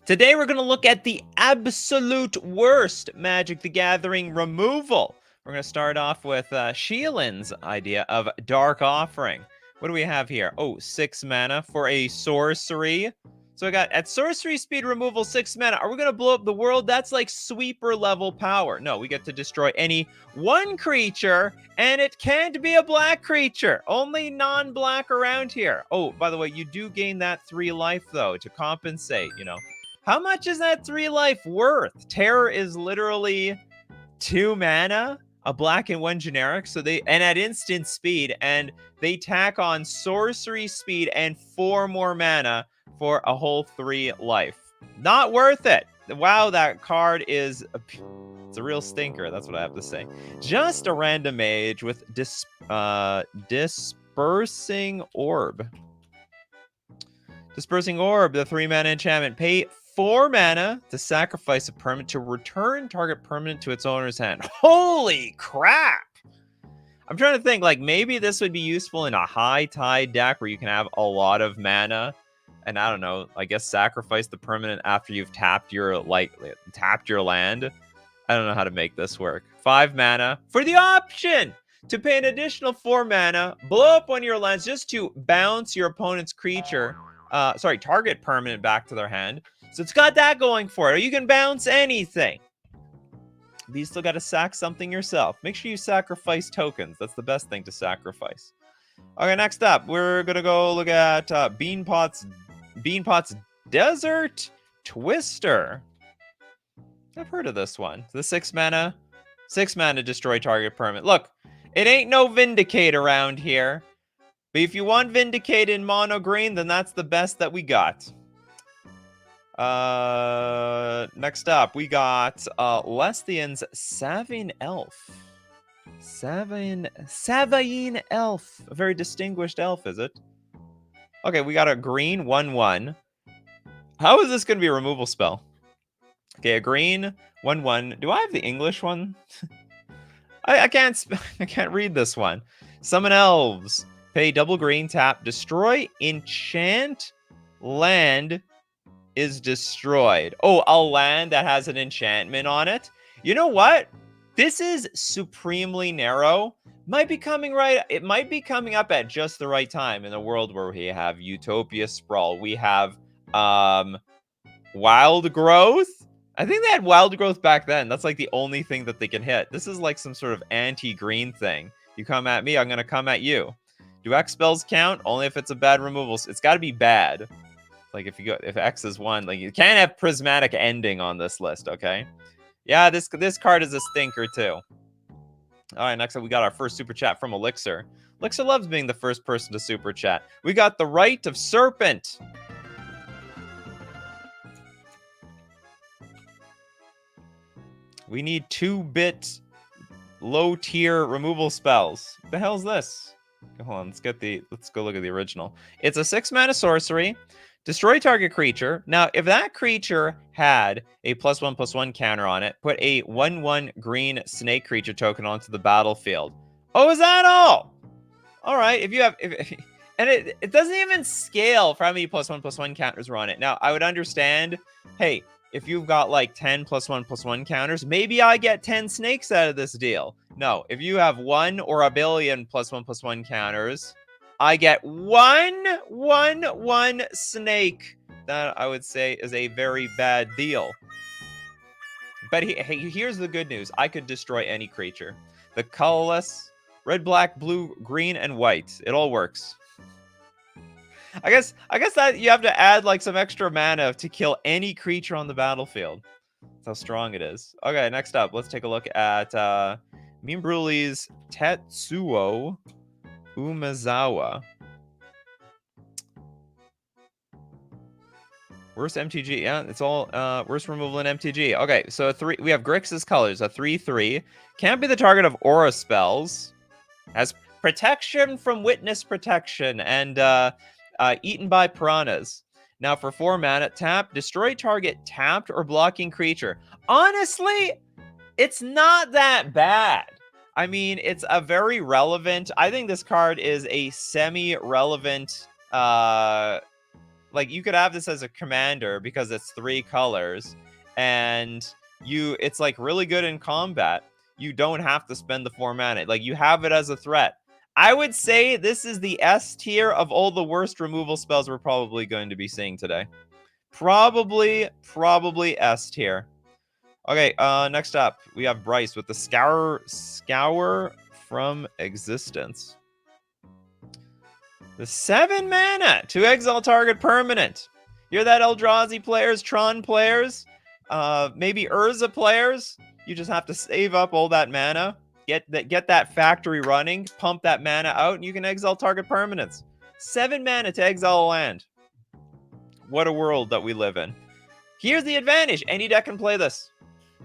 Today we're going to look at the absolute worst Magic the Gathering removal. We're going to start off with Shielin's idea of Dark Offering. What do we have here? Oh, 6 mana for a sorcery. So I got, at sorcery speed removal, 6 mana. Are we going to blow up the world? That's like sweeper level power. No, we get to destroy any one creature, and it can't be a black creature. Only non-black around here. Oh, by the way, you do gain that 3 life, though, to compensate, you know. How much is that 3 life worth? Terror is literally 2 mana, a black and 1 generic, so and at instant speed, and they tack on sorcery speed and 4 more mana for a whole 3 life. Not worth it. Wow, that card is it's a real stinker. That's what I have to say. Just a random mage with dispersing orb. Dispersing orb, the 3 mana enchantment. Pay 4 mana to sacrifice a permanent to return target permanent to its owner's hand. Holy crap! I'm trying to think, like, maybe this would be useful in a high tide deck where you can have a lot of mana. And I don't know, I guess sacrifice the permanent after you've tapped your land. I don't know how to make this work. 5 mana for the option to pay an additional 4 mana, blow up one of your lands just to bounce your opponent's creature. Target permanent back to their hand. So it's got that going for it. You can bounce anything. But you still got to sack something yourself. Make sure you sacrifice tokens. That's the best thing to sacrifice. Okay, next up, we're going to go look at Beanpot's Desert Twister. I've heard of this one. The 6 mana destroy target permanent. Look, it ain't no Vindicate around here. But if you want Vindicate in mono green, then that's the best that we got. Next up, we got Lesthian's Savine Elf. Savine Elf. A very distinguished elf, is it? Okay, we got a green 1/1. How is this going to be a removal spell? Okay, a green 1/1. Do I have the English one? I can't read this one. Summon elves. Pay double green, tap, destroy, enchant, land is destroyed. Oh, a land that has an enchantment on it. You know what? This is supremely narrow. Might be coming right. It might be coming up at just the right time in a world where we have Utopia Sprawl. We have Wild Growth. I think they had Wild Growth back then. That's like the only thing that they can hit. This is like some sort of anti-green thing. You come at me, I'm gonna come at you. Do X spells count? Only if it's a bad removal. It's got to be bad. Like if X is 1, like you can't have prismatic ending on this list, okay? Yeah, this card is a stinker too. All right, next up we got our first super chat from Elixir. Elixir loves being the first person to super chat. We got the Rite of Serpent. We need 2-bit low tier removal spells. What the hell's this? Hold on, let's go look at the original. It's a 6 mana sorcery. Destroy target creature. Now, if that creature had a +1/+1 counter on it, put a 1/1 green snake creature token onto the battlefield. Oh, is that all? All right. If you have, and it doesn't even scale for how many +1/+1 counters are on it. Now, I would understand. Hey, if you've got like 10 +1/+1 counters, maybe I get 10 snakes out of this deal. No, if you have 1 or a billion +1/+1 counters, I get 1/1 snake. That I would say is a very bad deal. But hey, here's the good news. I could destroy any creature. The colorless, red, black, blue, green, and white. It all works. I guess that you have to add like some extra mana to kill any creature on the battlefield. That's how strong it is. Okay, next up, let's take a look at Meme Brulee's Tetsuo Umezawa. Worst MTG. Yeah, it's all worst removal in MTG. Okay, so we have Grixis colors, a 3/3. Can't be the target of aura spells. Has protection from witness protection and eaten by piranhas. Now for 4 mana, tap, destroy target tapped or blocking creature. Honestly, it's not that bad. I mean, it's a very relevant. I think this card is a semi-relevant like, you could have this as a commander because it's 3 colors, and it's like really good in combat. You don't have to spend the 4 mana. Like, you have it as a threat. I would say this is the S tier of all the worst removal spells we're probably going to be seeing today. Probably S tier. Okay, next up, we have Bryce with the Scour from Existence. The 7 mana to exile target permanent. Hear that, Eldrazi players, Tron players, maybe Urza players? You just have to save up all that mana, get that factory running, pump that mana out, and you can exile target permanents. 7 mana to exile a land. What a world that we live in. Here's the advantage. Any deck can play this.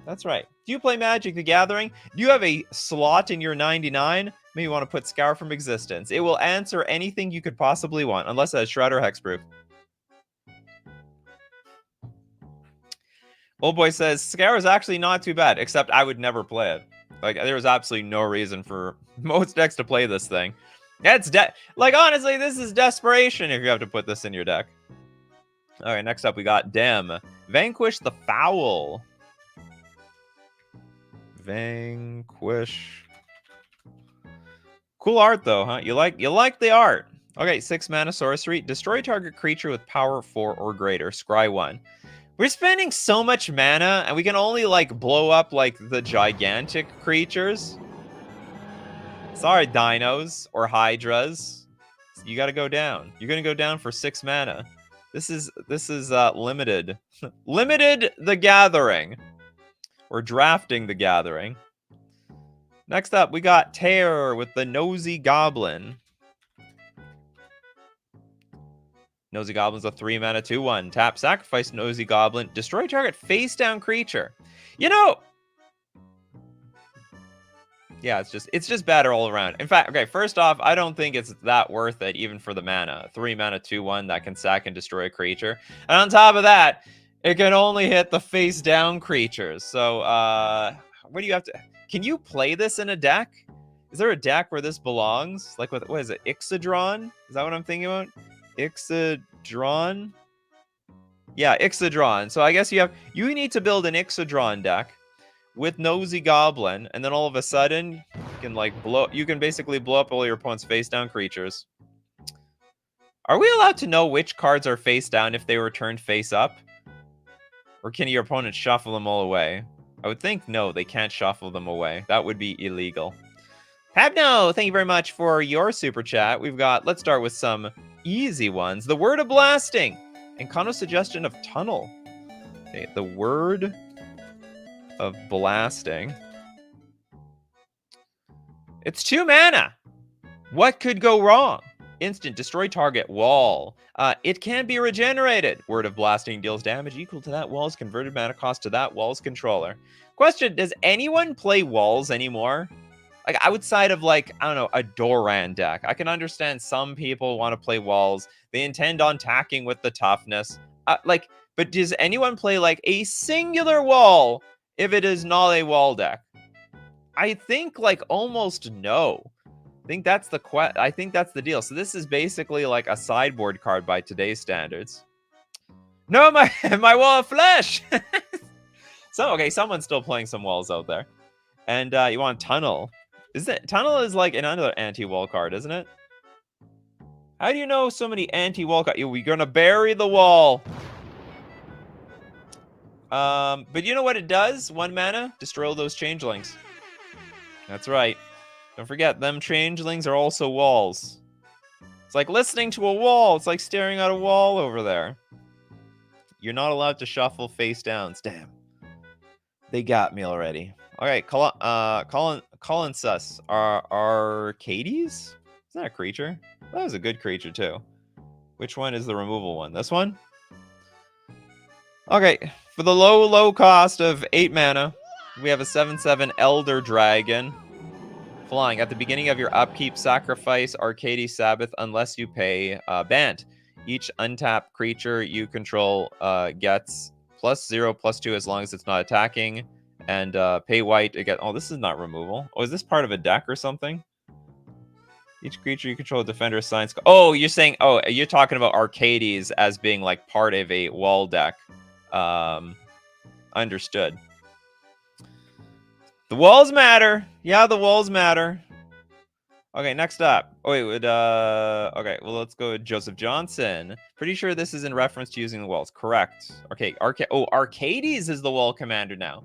That's right. Do you play Magic the Gathering? Do you have a slot in your 99? Maybe you want to put Scour from Existence. It will answer anything you could possibly want, unless it's Shroud or Hexproof. Old Boy says, Scour is actually not too bad, except I would never play it. Like, there was absolutely no reason for most decks to play this thing. That's like, honestly, this is desperation if you have to put this in your deck. All right, next up we got Dem. Vanquish the Foul. Vanquish. Cool art though, huh? You like the art. Okay, 6 mana sorcery. Destroy target creature with power 4 or greater. Scry 1. We're spending so much mana, and we can only like blow up like the gigantic creatures. Sorry, dinos or hydras. You gotta go down. You're gonna go down for 6 mana. This is limited. Limited the Gathering. We're drafting the Gathering. Next up, we got Tear with the Nosy Goblin. Nosy Goblin's a 3 mana 2/1. Tap, sacrifice Nosy Goblin, destroy target face down creature. You know, yeah, it's just better all around. In fact, okay, first off, I don't think it's that worth it even for the mana. 3 mana 2/1 that can sack and destroy a creature. And on top of that, it can only hit the face down creatures. So, what do you have to... Can you play this in a deck? Is there a deck where this belongs? Like, what is it? Ixodron? Is that what I'm thinking about? Ixodron? Yeah, Ixodron. So I guess you need to build an Ixodron deck with Nosy Goblin, and then all of a sudden, you can basically blow up all your opponent's face down creatures. Are we allowed to know which cards are face down if they were turned face up? Or can your opponent shuffle them all away? I would think no, they can't shuffle them away. That would be illegal. Pabno, thank you very much for your super chat. Let's start with some easy ones. The Word of Blasting and Kano's suggestion of Tunnel. Okay, the Word of Blasting. It's 2 mana. What could go wrong? Instant, destroy target wall. It can be regenerated. Word of Blasting deals damage equal to that wall's converted mana cost to that wall's controller. Question, does anyone play walls anymore? Like, outside of, like, I don't know, a Doran deck. I can understand some people want to play walls. They intend on attacking with the toughness. But does anyone play, like, a singular wall if it is not a wall deck? I think, like, almost no. I think that's the deal. So this is basically like a sideboard card by today's standards. No, my wall of flesh. So okay, someone's still playing some walls out there, and you want Tunnel? Tunnel is like another anti-wall card, isn't it? How do you know so many anti-wall cards? We're gonna bury the wall. But you know what it does? 1 mana, destroy all those changelings. That's right. Don't forget, them changelings are also walls. It's like listening to a wall. It's like staring at a wall over there. You're not allowed to shuffle face downs. Damn. They got me already. All right, Colin Sus. Arcades? Is that a creature? That was a good creature, too. Which one is the removal one? This one? Okay, for the low cost of 8 mana, we have a 7/7 Elder Dragon. Flying. At the beginning of your upkeep, sacrifice Arcades Sabbath unless you pay Bant. Each untapped creature you control gets +0/+2 as long as it's not attacking. And pay white to get... Oh, this is not removal. Oh, is this part of a deck or something? Each creature you control, defender assigns. Oh, you're saying, oh, you're talking about Arcades as being like part of a wall deck. Understood. The walls matter. Yeah, the walls matter. Okay, next up. Oh, wait, okay, well, let's go with Joseph Johnson. Pretty sure this is in reference to using the walls. Correct. Okay, Arcades is the wall commander now.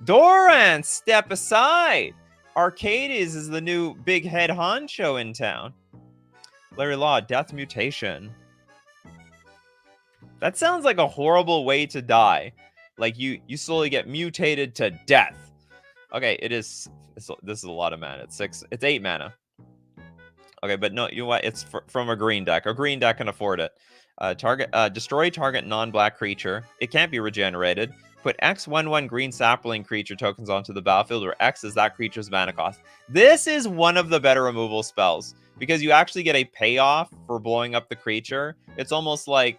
Doran, step aside. Arcades is the new big head honcho in town. Larry Law, death mutation. That sounds like a horrible way to die. Like you slowly get mutated to death. Okay, this is a lot of mana. It's 8 mana. Okay, but no, you know what? It's from a green deck. A green deck can afford it. Destroy target non-black creature. It can't be regenerated. Put X 1/1 green sapling creature tokens onto the battlefield, where X is that creature's mana cost. This is one of the better removal spells because you actually get a payoff for blowing up the creature. It's almost like,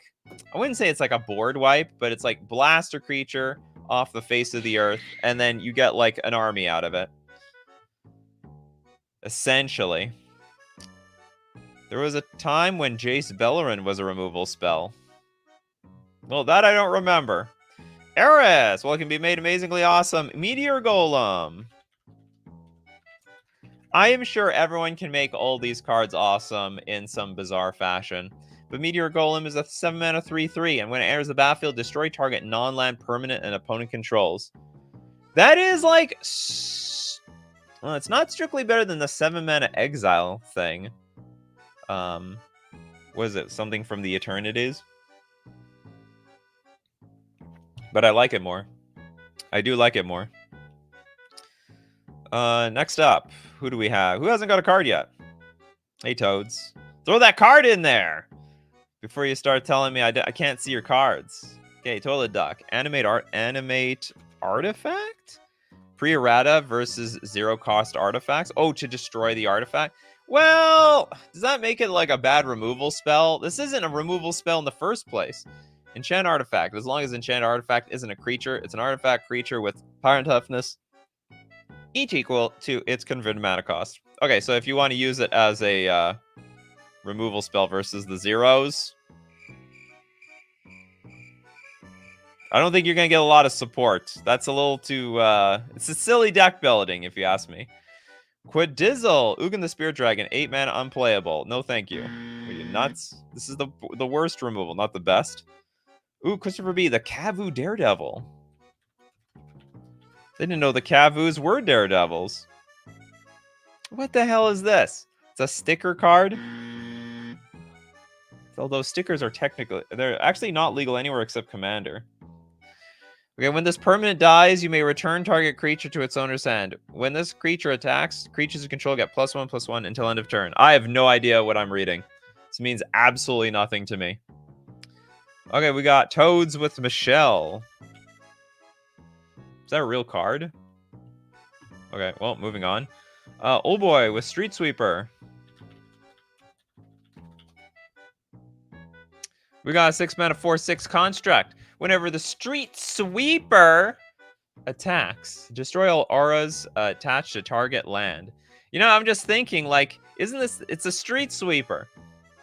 I wouldn't say it's like a board wipe, but it's like blast a creature off the face of the earth, and then you get like an army out of it. Essentially. There was a time when Jace Beleren was a removal spell. Well, that I don't remember. Eris! Well, it can be made amazingly awesome. Meteor Golem. I am sure everyone can make all these cards awesome in some bizarre fashion. But Meteor Golem is a 7 mana 3/3, and when it enters the battlefield, destroy target non-land permanent and opponent controls. That is like... Well, it's not strictly better than the 7 mana exile thing. Was it something from the Eternities? But I like it more. I do like it more. Next up, who do we have? Who hasn't got a card yet? Hey, Toads. Throw that card in there before you start telling me I can't see your cards. Okay, Toilet Duck. Animate artifact? Pre-errata versus 0-cost artifacts. Oh, to destroy the artifact? Well, does that make it like a bad removal spell? This isn't a removal spell in the first place. Enchant Artifact. As long as Enchant Artifact isn't a creature, it's an artifact creature with power and toughness, each equal to its converted mana cost. Okay, so if you want to use it as a removal spell versus the zeros, I don't think you're going to get a lot of support. That's a little too... it's a silly deck building, if you ask me. Quiddizzle, Ugin the Spirit Dragon, 8 mana unplayable. No thank you. Are you nuts? This is the worst removal, not the best. Ooh, Christopher B, the Kavu Daredevil. They didn't know the Kavus were Daredevils. What the hell is this? It's a sticker card? Although stickers are technically... They're actually not legal anywhere except Commander. Okay, when this permanent dies, you may return target creature to its owner's hand. When this creature attacks, creatures you control get +1/+1 until end of turn. I have no idea what I'm reading. This means absolutely nothing to me. Okay, we got Toads with Michelle. Is that a real card? Okay, well, moving on. Old Boy with Street Sweeper. We got a 6 mana 4/6 construct. Whenever the Street Sweeper attacks, destroy all auras attached to target land. You know, I'm just thinking, like, isn't this... It's a Street Sweeper.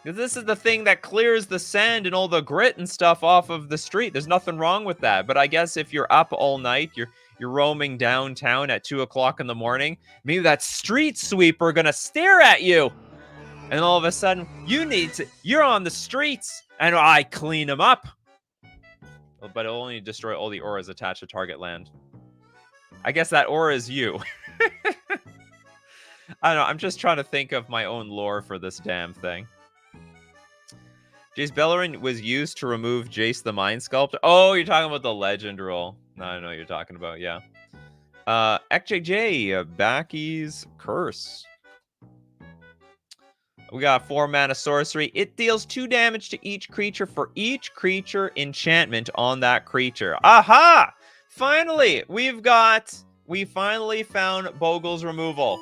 This is the thing that clears the sand and all the grit and stuff off of the street. There's nothing wrong with that. But I guess if you're up all night, you're roaming downtown at 2 o'clock in the morning, maybe that Street Sweeper gonna stare at you. And all of a sudden, you're on the streets, and I clean them up. But it'll only destroy all the auras attached to target land. I guess that aura is you. I don't know. I'm just trying to think of my own lore for this damn thing. Jace Beleren was used to remove Jace the Mind Sculptor. Oh, you're talking about the legend rule. No, I know what you're talking about, yeah. XJJ, Backy's Curse. We got 4 mana sorcery. It deals 2 damage to each creature for each creature enchantment on that creature. Aha! Finally, we finally found Bogle's removal.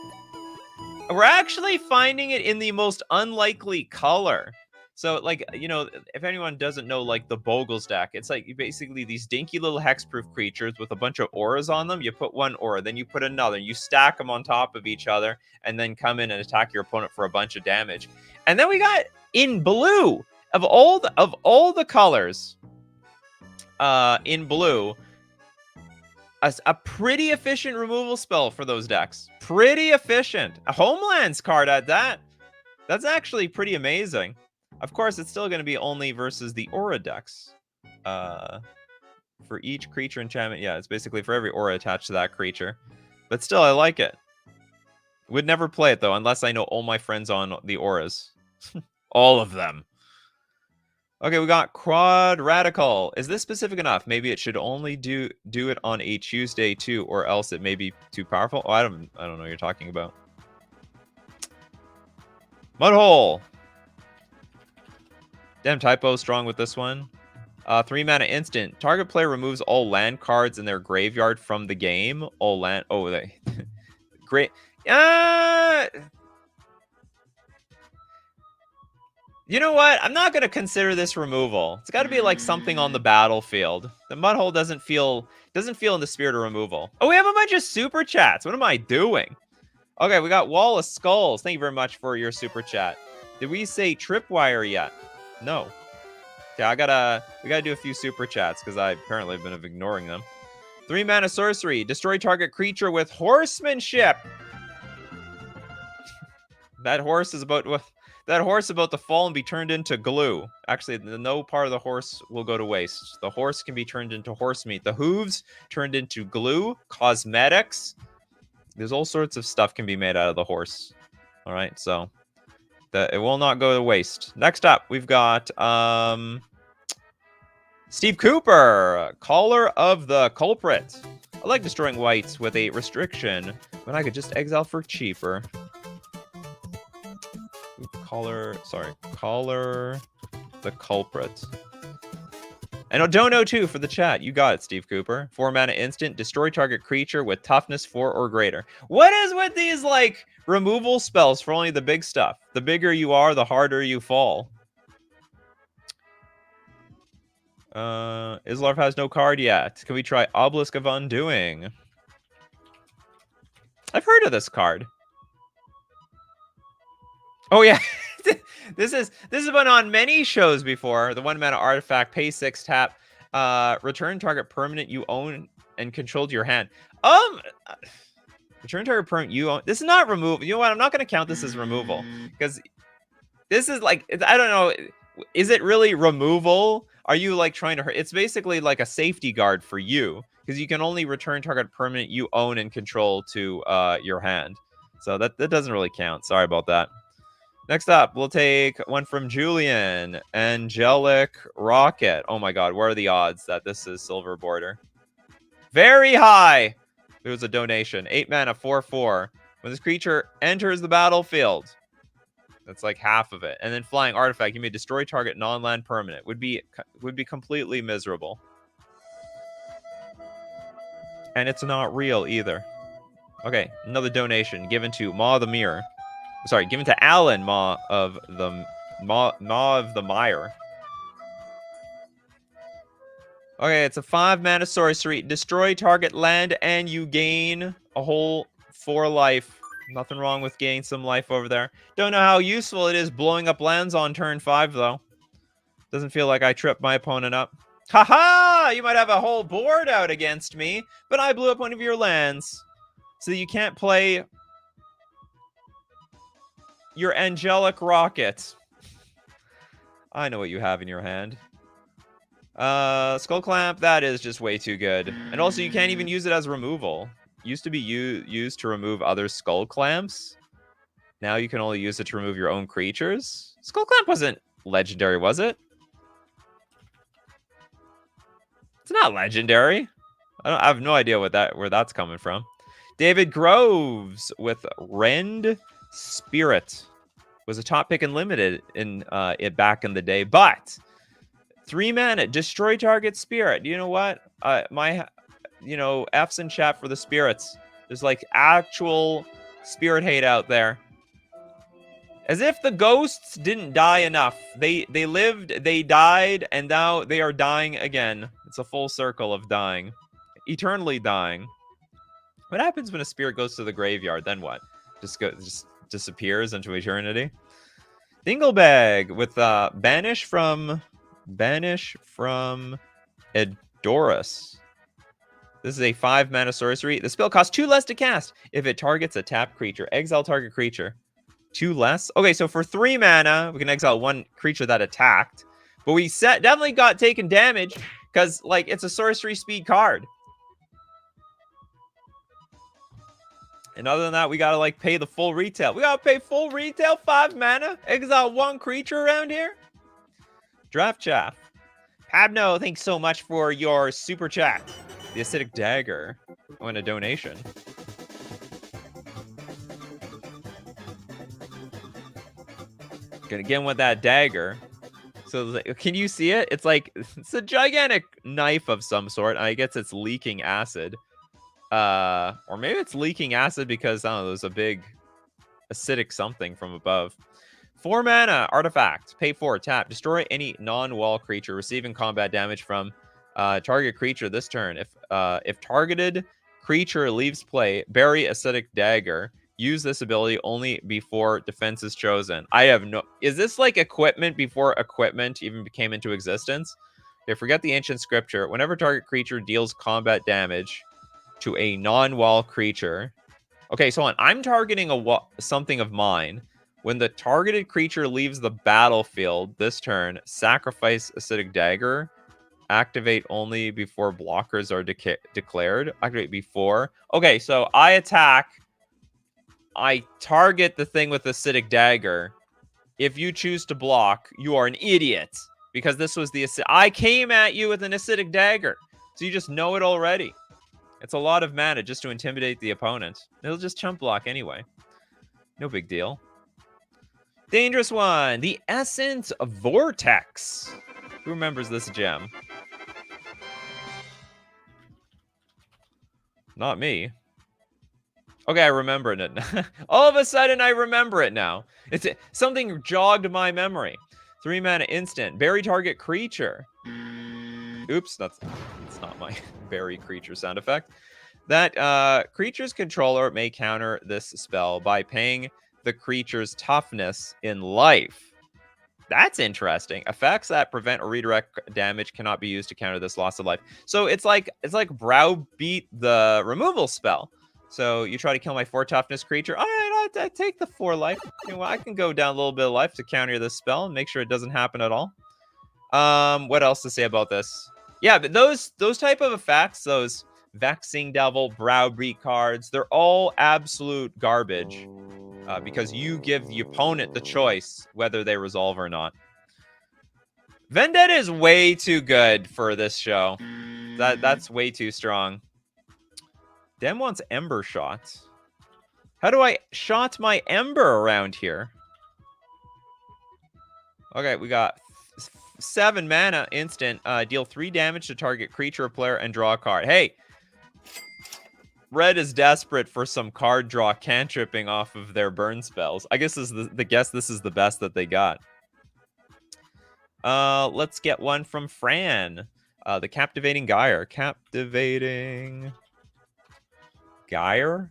We're actually finding it in the most unlikely color. So, like, if anyone doesn't know, like, the Bogles deck, it's like basically these dinky little hexproof creatures with a bunch of auras on them. You put one aura, then you put another, you stack them on top of each other, and then come in and attack your opponent for a bunch of damage. And then we got in blue, of all the colors, in blue, a pretty efficient removal spell for those decks. Pretty efficient. A Homelands card at that. That's actually pretty amazing. Of course, it's still going to be only versus the aura decks. For each creature enchantment, yeah, it's basically for every aura attached to that creature. But still, I like it. Would never play it, though, unless I know all my friends on the auras. All of them. Okay, we got Quad Radical. Is this specific enough? Maybe it should only do it on a Tuesday, too, or else it may be too powerful. Oh, I don't know what you're talking about. Mudhole. Damn typo, strong with this one. 3 mana instant. Target player removes all land cards in their graveyard from the game. All land. Oh, they. Great. You know what? I'm not gonna consider this removal. It's got to be like something on the battlefield. The Mudhole doesn't feel in the spirit of removal. Oh, we have a bunch of super chats. What am I doing? Okay, we got Wall of Skulls. Thank you very much for your super chat. Did we say Tripwire yet? No. Okay, we gotta do a few super chats because I apparently have been ignoring them. 3 mana sorcery. Destroy target creature with horsemanship. That horse about to fall and be turned into glue. Actually, no part of the horse will go to waste. The horse can be turned into horse meat. The hooves turned into glue, cosmetics. There's all sorts of stuff can be made out of the horse. All right, so it will not go to waste. Next up, we've got Steve Cooper, Caller of the Culprit. I like destroying whites with a restriction when I could just exile for cheaper. Caller the Culprit. And don't know too for the chat. You got it, Steve Cooper. 4 mana instant, destroy target creature with toughness 4 or greater. What is with these like removal spells for only the big stuff? The bigger you are, the harder you fall. Islarf has no card yet. Can we try Obelisk of Undoing? I've heard of this card. Oh yeah. This has been on many shows before. The 1 mana artifact, pay 6 tap, return target permanent you own and control to your hand. Return target permanent you own. This is not removal. You know what? I'm not going to count this as removal because this is like, I don't know. Is it really removal? Are you like trying to hurt? It's basically like a safety guard for you because you can only return target permanent you own and control to your hand. So that doesn't really count. Sorry about that. Next up, we'll take one from Julian. Angelic Rocket. Oh my god, what are the odds that this is Silver Border? Very high! It was a donation. 8 mana, 4/4. When this creature enters the battlefield, that's like half of it. And then flying artifact, you may destroy target non-land permanent. Would be completely miserable. And it's not real either. Okay, another donation given to Maw the Mirror. Sorry, given to Alan Maw of the Mire. Okay, it's a 5 mana sorcery. Destroy target land and you gain a whole 4 life. Nothing wrong with gaining some life over there. Don't know how useful it is blowing up lands on turn 5 though. Doesn't feel like I tripped my opponent up. Haha! You might have a whole board out against me, but I blew up one of your lands. So you can't play your Angelic Rocket. I know what you have in your hand. Skull Clamp, that is just way too good. And also, you can't even use it as removal. Used to be used to remove other Skull Clamps. Now you can only use it to remove your own creatures. Skull Clamp wasn't legendary, was it? It's not legendary. I have no idea where that's coming from. David Groves with Rend Spirit was a top pick and limited in it back in the day, but 3 mana, destroy target spirit. You know what? F's in chat for the spirits. There's like actual spirit hate out there. As if the ghosts didn't die enough. They lived, they died, and now they are dying again. It's a full circle of dying. Eternally dying. What happens when a spirit goes to the graveyard? Then what? Just disappears into eternity? Dinglebag with Banish from Edoras. This is a 5-mana sorcery. The spell costs 2 less to cast if it targets a tapped creature. Exile target creature. 2 less? Okay, so for 3 mana, we can exile 1 creature that attacked. But we definitely got taken damage because, like, it's a sorcery speed card. And other than that, we gotta, like, pay the full retail. We gotta pay full retail, 5 mana, exile 1 creature around here? Draft Chaff. Pabno, thanks so much for your super chat. The Acidic Dagger. Oh, and a donation. Gonna get with that dagger. So, can you see it? It's like, it's a gigantic knife of some sort. I guess it's leaking acid. Or maybe it's leaking acid because, I don't know, there's a big acidic something from above. 4 mana, artifact. Pay 4, tap. Destroy any non-wall creature receiving combat damage from target creature this turn. If targeted creature leaves play, bury Acidic Dagger. Use this ability only before defense is chosen. I have no... Is this like equipment before equipment even came into existence? Okay, forget the ancient scripture. Whenever target creature deals combat damage to a non-wall creature... Okay, so I'm targeting something of mine. When the targeted creature leaves the battlefield this turn, sacrifice Acidic Dagger. Activate only before blockers are declared. Activate before. Okay, so I attack. I target the thing with Acidic Dagger. If you choose to block, you are an idiot. Because this was the... I came at you with an Acidic Dagger. So you just know it already. It's a lot of mana just to intimidate the opponent. It'll just chump block anyway. No big deal. Dangerous one. The Essence Vortex. Who remembers this gem? Not me. Okay, I remember it. All of a sudden, I remember it now. Something jogged my memory. 3 mana instant. Bury target creature. Oops, that's not my bury creature sound effect. That creature's controller may counter this spell by paying the creature's toughness in life. That's interesting. Effects that prevent or redirect damage cannot be used to counter this loss of life. So it's like browbeat the removal spell. So you try to kill my 4 toughness creature. All right, I'll take the 4 life. You know, I can go down a little bit of life to counter this spell and make sure it doesn't happen at all. What else to say about this? Yeah, but those type of effects, those Vexing Devil, Browbeat cards, they're all absolute garbage. Because you give the opponent the choice whether they resolve or not. Vendetta is way too good for this show. That's way too strong. Dem wants Ember Shot. How do I shot my Ember around here? Okay, we got 7 mana instant. Deal 3 damage to target creature or player and draw a card. Hey! Red is desperate for some card draw cantripping off of their burn spells. I guess this is this is the best that they got. Let's get one from Fran. The Captivating Gyre. Captivating Gyre?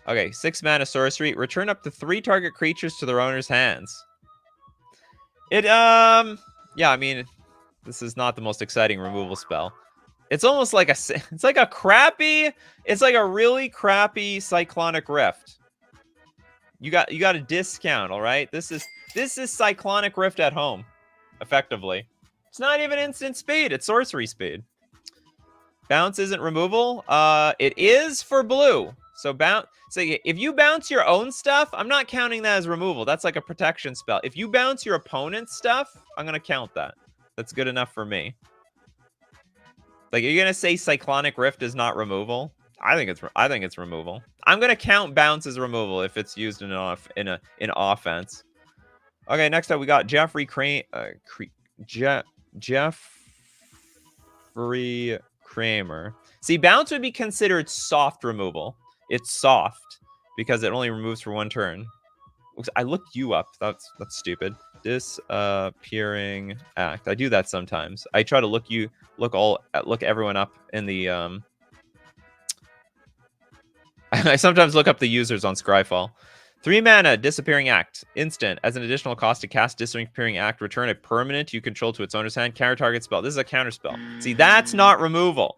Okay, 6 mana sorcery. Return up to 3 target creatures to their owner's hands. Yeah, I mean, this is not the most exciting removal spell. It's almost like it's like a really crappy Cyclonic Rift. You got a discount, all right? This is Cyclonic Rift at home, effectively. It's not even instant speed, it's sorcery speed. Bounce isn't removal. It is for blue. So if you bounce your own stuff, I'm not counting that as removal. That's like a protection spell. If you bounce your opponent's stuff, I'm gonna count that. That's good enough for me. Like, are you gonna say Cyclonic Rift is not removal? I think it's removal. I'm gonna count bounce as removal if it's used in offense. Okay, next up we got Jeffrey Kramer. See, bounce would be considered soft removal. It's soft because it only removes for 1 turn. I looked you up. That's stupid. Disappearing act. I do that sometimes. I try to look everyone up in the I sometimes look up the users on Scryfall. 3 mana, Disappearing Act. Instant. As an additional cost to cast Disappearing Act, return a permanent you control to its owner's hand. Counter target spell. This is a counter spell. See, that's not removal.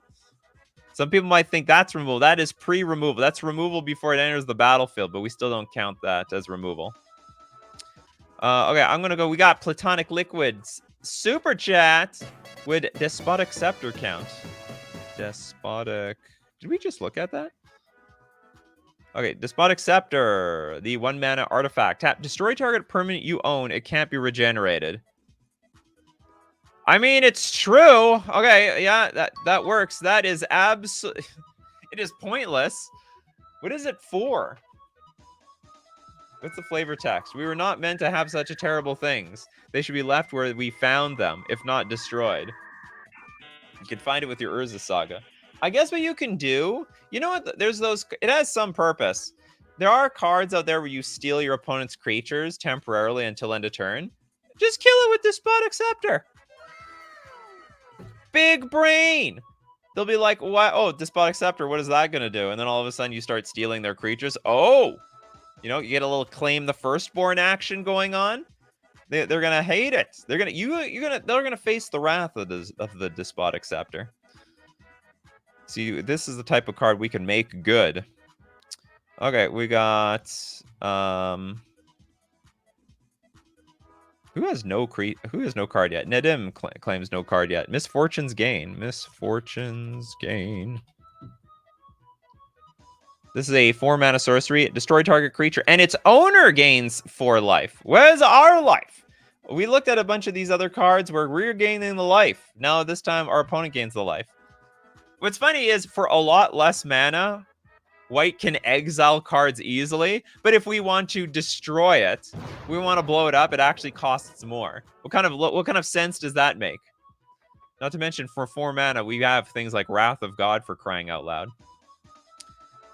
Some people might think that's removal. That is pre-removal. That's removal before it enters the battlefield, but we still don't count that as removal. Okay, I'm going to go. We got Platonic Liquids. Super Chat. Would Despotic Scepter count? Despotic. Did we just look at that? Okay, Despotic Scepter. The 1 mana artifact. Tap. Destroy target permanent you own. It can't be regenerated. I mean, it's true. Okay, yeah, that works. That is absolutely... It is pointless. What is it for? What's the flavor text? We were not meant to have such a terrible things. They should be left where we found them, if not destroyed. You can find it with your Urza Saga. I guess what you can do... You know what? There's those... It has some purpose. There are cards out there where you steal your opponent's creatures temporarily until end of turn. Just kill it with Despotic Scepter. Big brain. They'll be like, "What? Oh, Despotic Scepter, what is that going to do?" And then all of a sudden you start stealing their creatures. Oh, you know, you get a little claim the firstborn action going on. They're going to hate it. They're going to face the wrath of the Despotic Scepter. See, this is the type of card we can make good. Okay, we got Who has no card yet? Nedim claims no card yet. Misfortune's Gain. Misfortune's Gain. This is a 4 mana sorcery. Destroy target creature, and its owner gains 4 life. Where's our life? We looked at a bunch of these other cards where we're gaining the life. Now this time our opponent gains the life. What's funny is for a lot less mana, White can exile cards easily, but if we want to destroy it, we want to blow it up, it actually costs more. What kind of sense does that make? Not to mention, for 4 mana, we have things like Wrath of God, for crying out loud.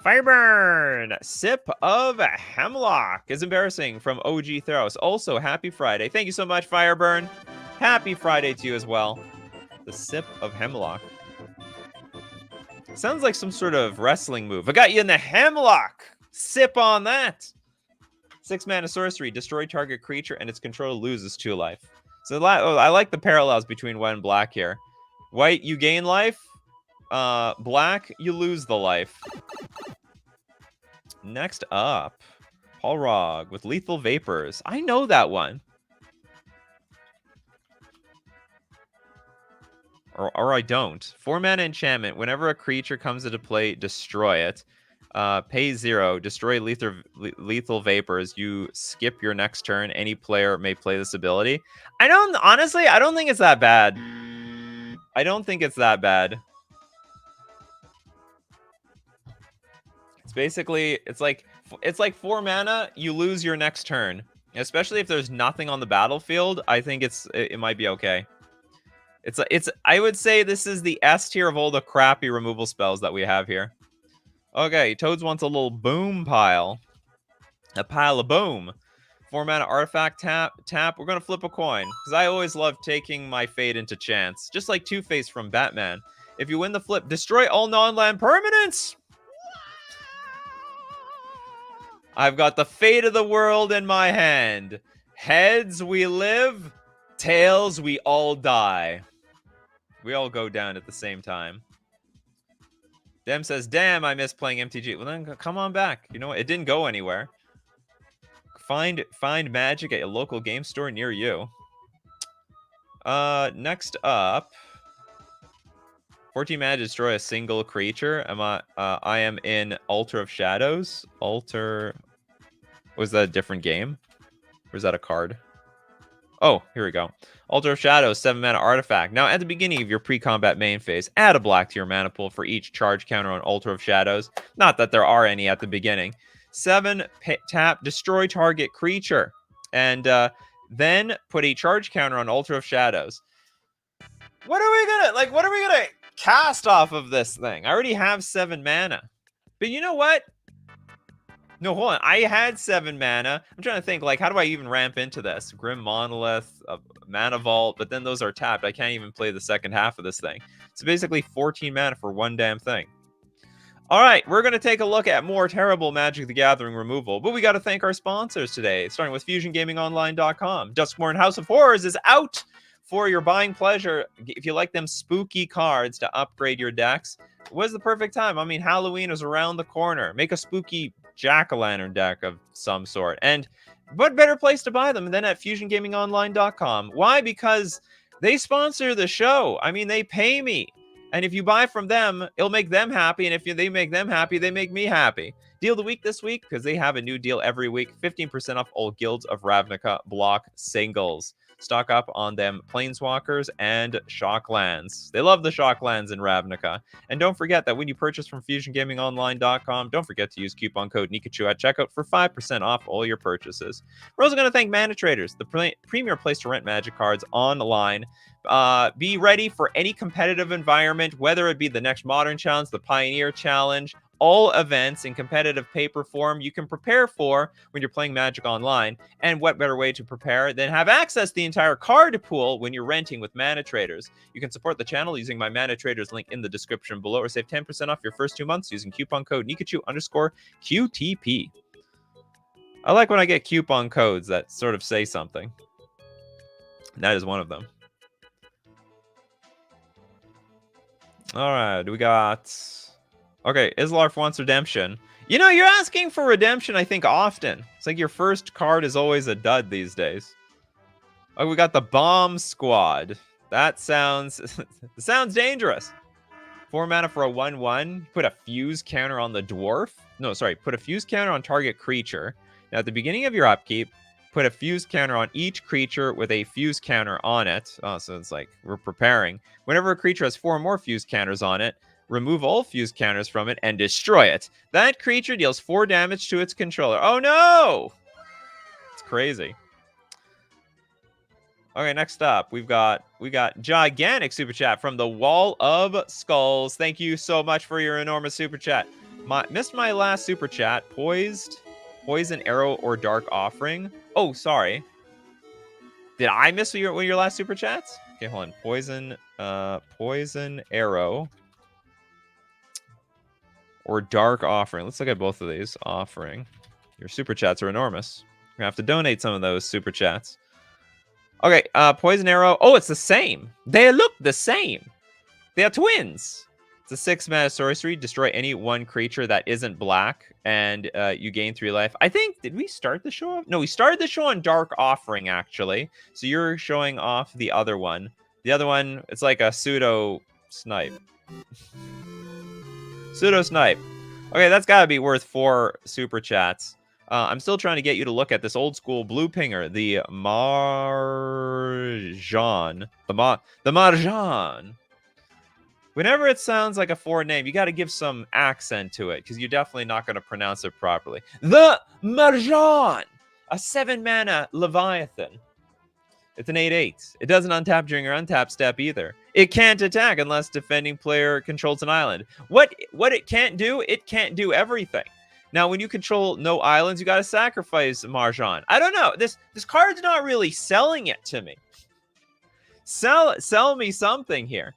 Fireburn! Sip of Hemlock is embarrassing from OG Theros. Also, happy Friday. Thank you so much, Fireburn. Happy Friday to you as well. The Sip of Hemlock. Sounds like some sort of wrestling move. I got you in the hemlock. Sip on that. 6 mana sorcery. Destroy target creature and its controller loses 2 life. So I like the parallels between white and black here. White, you gain life. Black, you lose the life. Next up, Polrog with Lethal Vapors. I know that one. Or I don't. 4 mana enchantment. Whenever a creature comes into play, destroy it. Pay 0. Destroy lethal vapors. You skip your next turn. Any player may play this ability. Honestly, I don't think it's that bad. I don't think it's that bad. It's basically, it's like 4 mana. You lose your next turn. Especially if there's nothing on the battlefield. I think it might be okay. I would say this is the S tier of all the crappy removal spells that we have here. Okay, Toads wants a little boom pile. A pile of boom. 4 mana artifact tap. We're going to flip a coin. Because I always love taking my fate into chance. Just like Two-Face from Batman. If you win the flip, destroy all non-land permanents. I've got the fate of the world in my hand. Heads, we live. Tails, we all die. We all go down at the same time. Dem says, "Damn, I miss playing MTG." Well, then come on back. You know what? It didn't go anywhere. Find Magic at a local game store near you. Next up, 14 mana to destroy a single creature. I am in Altar of Shadows. Was that a different game? Or is that a card? Oh, here we go. Altar of Shadows, 7 mana artifact. Now, at the beginning of your pre-combat main phase, add a black to your mana pool for each charge counter on Altar of Shadows. Not that there are any at the beginning. 7, tap, destroy target creature. And then put a charge counter on Altar of Shadows. What are we gonna cast off of this thing? I already have 7 mana. But you know what? No, hold on. I had 7 mana. I'm trying to think, like, how do I even ramp into this? Grim Monolith, Mana Vault, but then those are tapped. I can't even play the second half of this thing. So basically 14 mana for one damn thing. All right, we're going to take a look at more terrible Magic the Gathering removal, but we got to thank our sponsors today, starting with FusionGamingOnline.com. Duskmourn House of Horrors is out for your buying pleasure. If you like them spooky cards to upgrade your decks, what's the perfect time? I mean, Halloween is around the corner. Make a spooky jack-o'-lantern deck of some sort. And what better place to buy them than at FusionGamingOnline.com? Why? Because they sponsor the show. I mean, they pay me. And if you buy from them, it'll make them happy. And if they make them happy, they make me happy. Deal of the week this week, because they have a new deal every week. 15% off all Guilds of Ravnica block singles. Stock up on them Planeswalkers and Shocklands. They love the Shocklands in Ravnica. And don't forget that when you purchase from FusionGamingOnline.com, don't forget to use coupon code Nikachu at checkout for 5% off all your purchases. We're also going to thank Mana Traders, the premier place to rent Magic cards online. Be ready for any competitive environment, whether it be the next Modern Challenge, the Pioneer Challenge, all events in competitive paper form you can prepare for when you're playing Magic Online. And what better way to prepare than have access to the entire card pool when you're renting with Mana Traders. You can support the channel using my Mana Traders link in the description below, or save 10% off your first 2 months using coupon code Nikachu_QTP. I like when I get coupon codes that sort of say something. And that is one of them. All right, we got... Okay, Islarf wants redemption. You know, you're asking for redemption, I think, often. It's like your first card is always a dud these days. Oh, we got the Bomb Squad. That sounds... sounds dangerous. 4 mana for a 1/1. Put a fuse counter on the dwarf. No, sorry. Put a fuse counter on target creature. Now, at the beginning of your upkeep, put a fuse counter on each creature with a fuse counter on it. Oh, so it's like we're preparing. Whenever a creature has 4 more fuse counters on it, remove all fuse counters from it and destroy it. That creature deals 4 damage to its controller. Oh no! It's crazy. Okay, next up, we got gigantic super chat from the Wall of Skulls. Thank you so much for your enormous super chat. Missed my last super chat. Poison Arrow or Dark Offering. Oh, sorry. Did I miss one of your last super chats? Okay, hold on. Poison Arrow or Dark Offering. Let's look at both of these. Offering. Your super chats are enormous. We're gonna have to donate some of those super chats. Okay, Poison Arrow. Oh, it's the same. They look the same. They are twins. It's a 6 mana sorcery. Destroy any one creature that isn't black, and you gain 3 life. I think, did we start the show? No, we started the show on Dark Offering, actually. So you're showing off the other one. The other one, it's like a pseudo snipe. Pseudo snipe. Okay, that's got to be worth 4 super chats. I'm still trying to get you to look at this old school blue pinger, the Marjan. The Marjan. Whenever it sounds like a foreign name, you got to give some accent to it, because you're definitely not going to pronounce it properly. The Marjan! A 7 mana Leviathan. It's an 8/8. It doesn't untap during your untap step either. It can't attack unless defending player controls an island. What it can't do everything. Now, when you control no islands, you got to sacrifice Marjan. I don't know. This card's not really selling it to me. Sell me something here.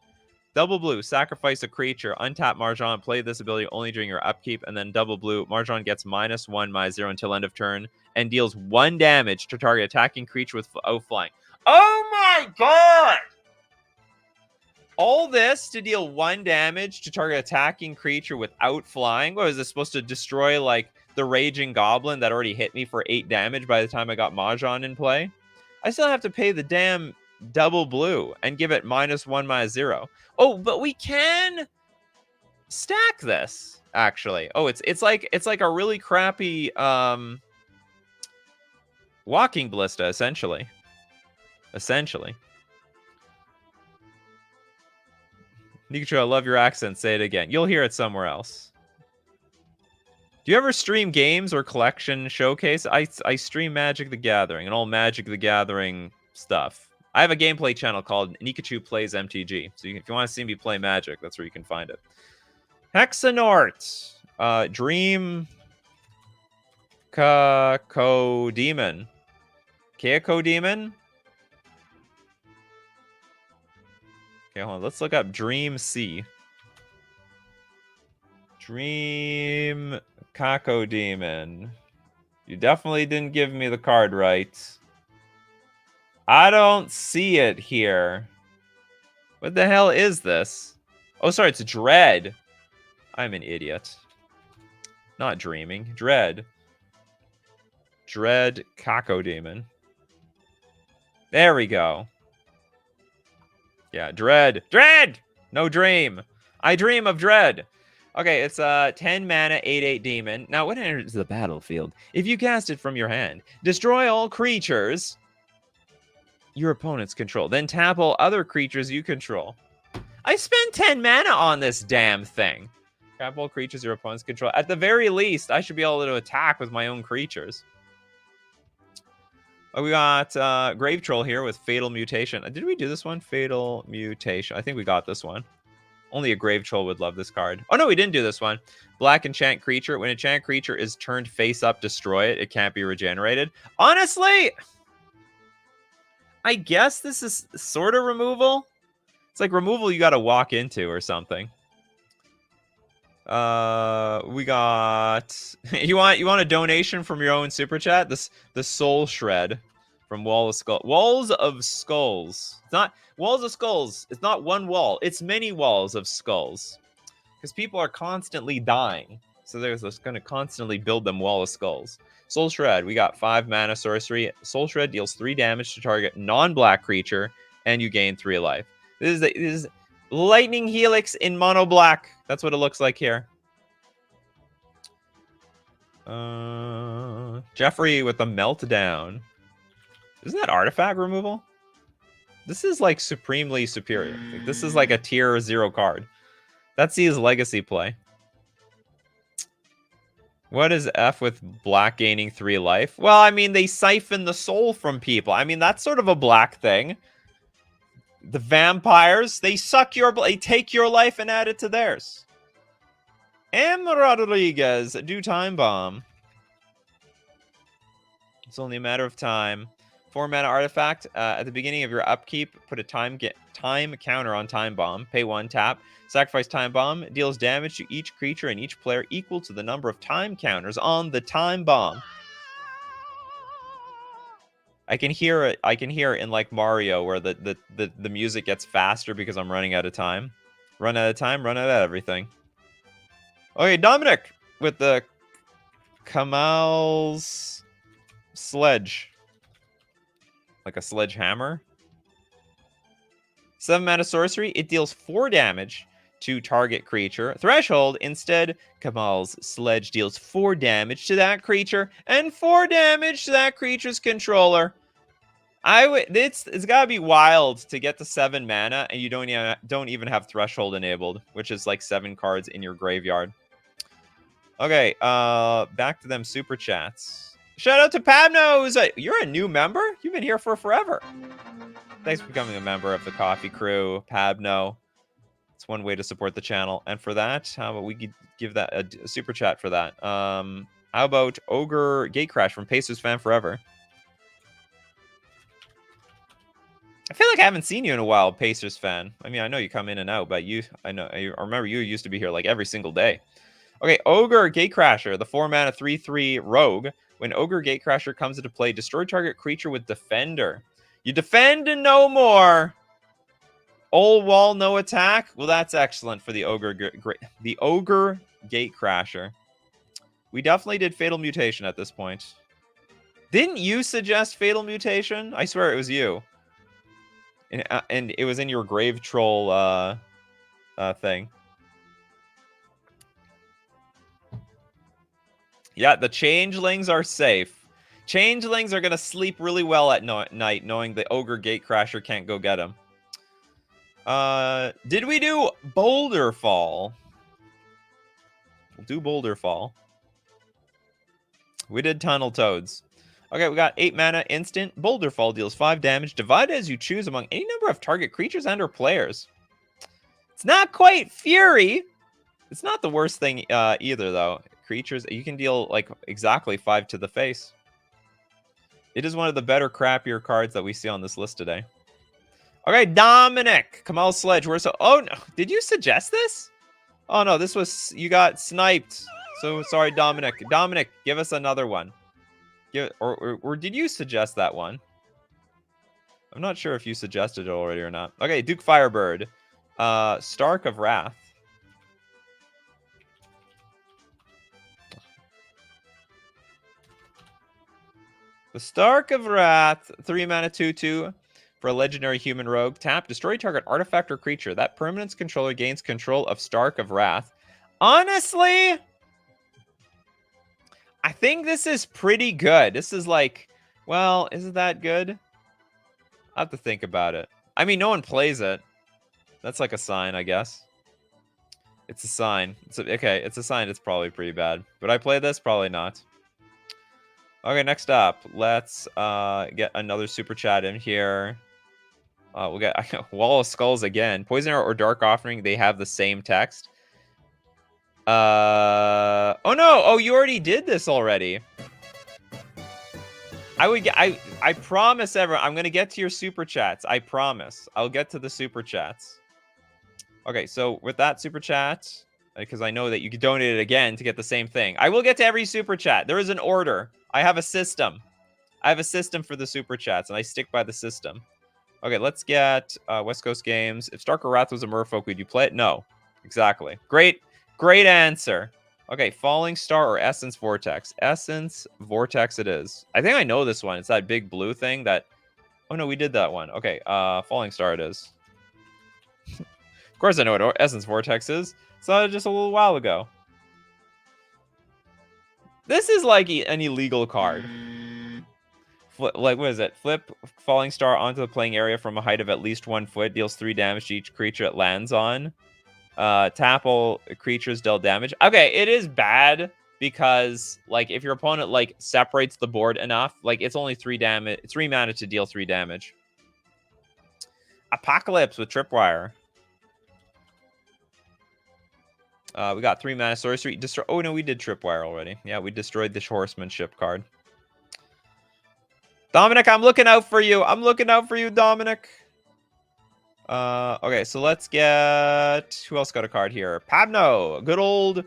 Double blue, sacrifice a creature, untap Marjan, play this ability only during your upkeep, and then double blue, Marjan gets -1/-0 until end of turn, and deals 1 damage to target attacking creature without flying. Oh my god! All this to deal 1 damage to target attacking creature without flying? What, was this supposed to destroy, like, the Raging Goblin that already hit me for 8 damage by the time I got Mahjong in play? I still have to pay the damn double blue and give it -1/-0. Oh, but we can stack this, actually. Oh, it's like a really crappy Walking Ballista, essentially. Nikachu, I love your accent. Say it again. You'll hear it somewhere else. Do you ever stream games or collection showcase? I stream Magic the Gathering and all Magic the Gathering stuff. I have a gameplay channel called Nikachu Plays MTG. So if you want to see me play Magic, that's where you can find it. Hexanort. Dream Cacodemon. Cacodemon? Okay, hold on. Let's look up Dream C. Dream Cacodemon. You definitely didn't give me the card right. I don't see it here. What the hell is this? Oh, sorry, it's Dread. I'm an idiot. Not dreaming. Dread. Dread Cacodemon. There we go. Yeah, Dread. Dread! No dream. I dream of Dread. Okay, it's a 10 mana, 8/8 demon. Now, when it enters the battlefield, if you cast it from your hand, destroy all creatures your opponents control. Then tap all other creatures you control. I spent 10 mana on this damn thing. Tap all creatures your opponents control. At the very least, I should be able to attack with my own creatures. Oh, we got Grave Troll here with Fatal Mutation. Did we do this one? Fatal Mutation. I think we got this one. Only a Grave Troll would love this card. Oh, no, we didn't do this one. Black Enchant Creature. When Enchant Creature is turned face up, destroy it. It can't be regenerated. Honestly, I guess this is sort of removal. It's like removal you got to walk into or something. We got you want a donation from your own super chat? The Soul Shred from Walls of Skulls. It's not Walls of Skulls. It's not one wall. It's many walls of skulls. Because people are constantly dying. So there's just going to constantly build them Wall of Skulls. Soul Shred. We got 5 mana sorcery. Soul Shred deals 3 damage to target non-black creature, and you gain 3 life. This is Lightning Helix in mono black. That's what it looks like here. Jeffrey with the Meltdown. Isn't that artifact removal? This is like supremely superior. Like, this is like a tier 0 card. That's his legacy play. What is F with black gaining 3 life? Well, I mean, they siphon the soul from people. I mean, that's sort of a black thing. The vampires, they suck your, they take your life and add it to theirs. M. Rodriguez, do Time Bomb. It's only a matter of time. 4 mana artifact. At the beginning of your upkeep, put a time counter on Time Bomb. Pay 1, tap. Sacrifice Time Bomb. Deals damage to each creature and each player equal to the number of time counters on the Time Bomb. I can hear it. I can hear it in like Mario, where the music gets faster because I'm running out of time. Run out of time. Run out of everything. Okay, Dominic with the Kamal's Sledge. Like a sledgehammer. 7 mana sorcery. It deals 4 damage to target creature. Threshold. Instead, Kamal's Sledge deals 4 damage to that creature and 4 damage to that creature's controller. It's gotta be wild to get to 7 mana and you don't even have Threshold enabled, which is like 7 cards in your graveyard. Okay, back to them super chats. Shout out to Pabno. You're a new member? You've been here for forever. Thanks for becoming a member of the Coffee Crew, Pabno. It's one way to support the channel. And for that, how about we could give that a super chat for that? How about Ogre Gatecrash from Pacers Fan Forever? I feel like I haven't seen you in a while, Pacers fan. I mean, I know you come in and out, but I remember you used to be here like every single day. Okay, Ogre Gatecrasher, the 4 mana 3/3 rogue. When Ogre Gatecrasher comes into play, destroy target creature with Defender. You defend and no more. All wall, no attack. Well, that's excellent for the Ogre Gatecrasher. We definitely did Fatal Mutation at this point. Didn't you suggest Fatal Mutation? I swear it was you. And it was in your Grave Troll thing. Yeah, the Changelings are safe. Changelings are going to sleep really well at night, knowing the Ogre Gatecrasher can't go get them. Did we do Boulder Fall? We'll do Boulder Fall. We did Tunnel Toads. Okay, we got 8 mana instant. Boulder Fall deals 5 damage. Divide as you choose among any number of target creatures and/or players. It's not quite Fury. It's not the worst thing either, though. creatures. You can deal like exactly 5 to the face. It is one of the better, crappier cards that we see on this list today. Okay, Dominic. Kamal Sledge. Oh, no. Did you suggest this? Oh, no. This was... You got sniped. So, sorry, Dominic. Dominic, give us another one. Or did you suggest that one? I'm not sure if you suggested it already or not. Okay, Duke Firebird. Stark of Wrath. The Stark of Wrath. 3 mana 2/2. For a legendary human rogue, tap, destroy target artifact or creature. That permanent's controller gains control of Stark of Wrath. Honestly, I think this is pretty good. This is like, well, isn't that good? I have to think about it. I mean, no one plays it. That's like a sign, I guess. It's a sign. Okay, it's a sign. It's probably pretty bad. Would I play this? Probably not. Okay, next up, let's get another super chat in here. We'll get Wall of Skulls again. Poison Arrow or Dark Offering, they have the same text. Oh no! Oh, you already did this already. I promise everyone, I'm gonna get to your super chats. I promise. I'll get to the super chats. Okay, so with that super chat, because I know that you can donate it again to get the same thing. I will get to every super chat. There is an order. I have a system. I have a system for the super chats, and I stick by the system. Okay, let's get West Coast Games. If Stark of Wrath was a merfolk, would you play it? No. Exactly. Great answer. Okay, Falling Star or Essence Vortex? Essence Vortex it is. I think I know this one. It's that big blue thing that... Oh, no, we did that one. Okay, Falling Star it is. Of course I know what Essence Vortex is. Saw it just a little while ago. This is like an illegal card. Like, what is it? Flip Falling Star onto the playing area from a height of at least 1 foot. Deals 3 damage to each creature it lands on. Tap all creatures dealt damage. Okay, it is bad because, like, if your opponent, like, separates the board enough, like, it's only 3 mana to deal 3 damage. Apocalypse with Tripwire. We got 3 mana sorcery. Oh, no, we did Tripwire already. Yeah, we destroyed the Horsemanship card. Dominic, I'm looking out for you. I'm looking out for you, Dominic. Okay, so let's get... Who else got a card here? Pabno. Good old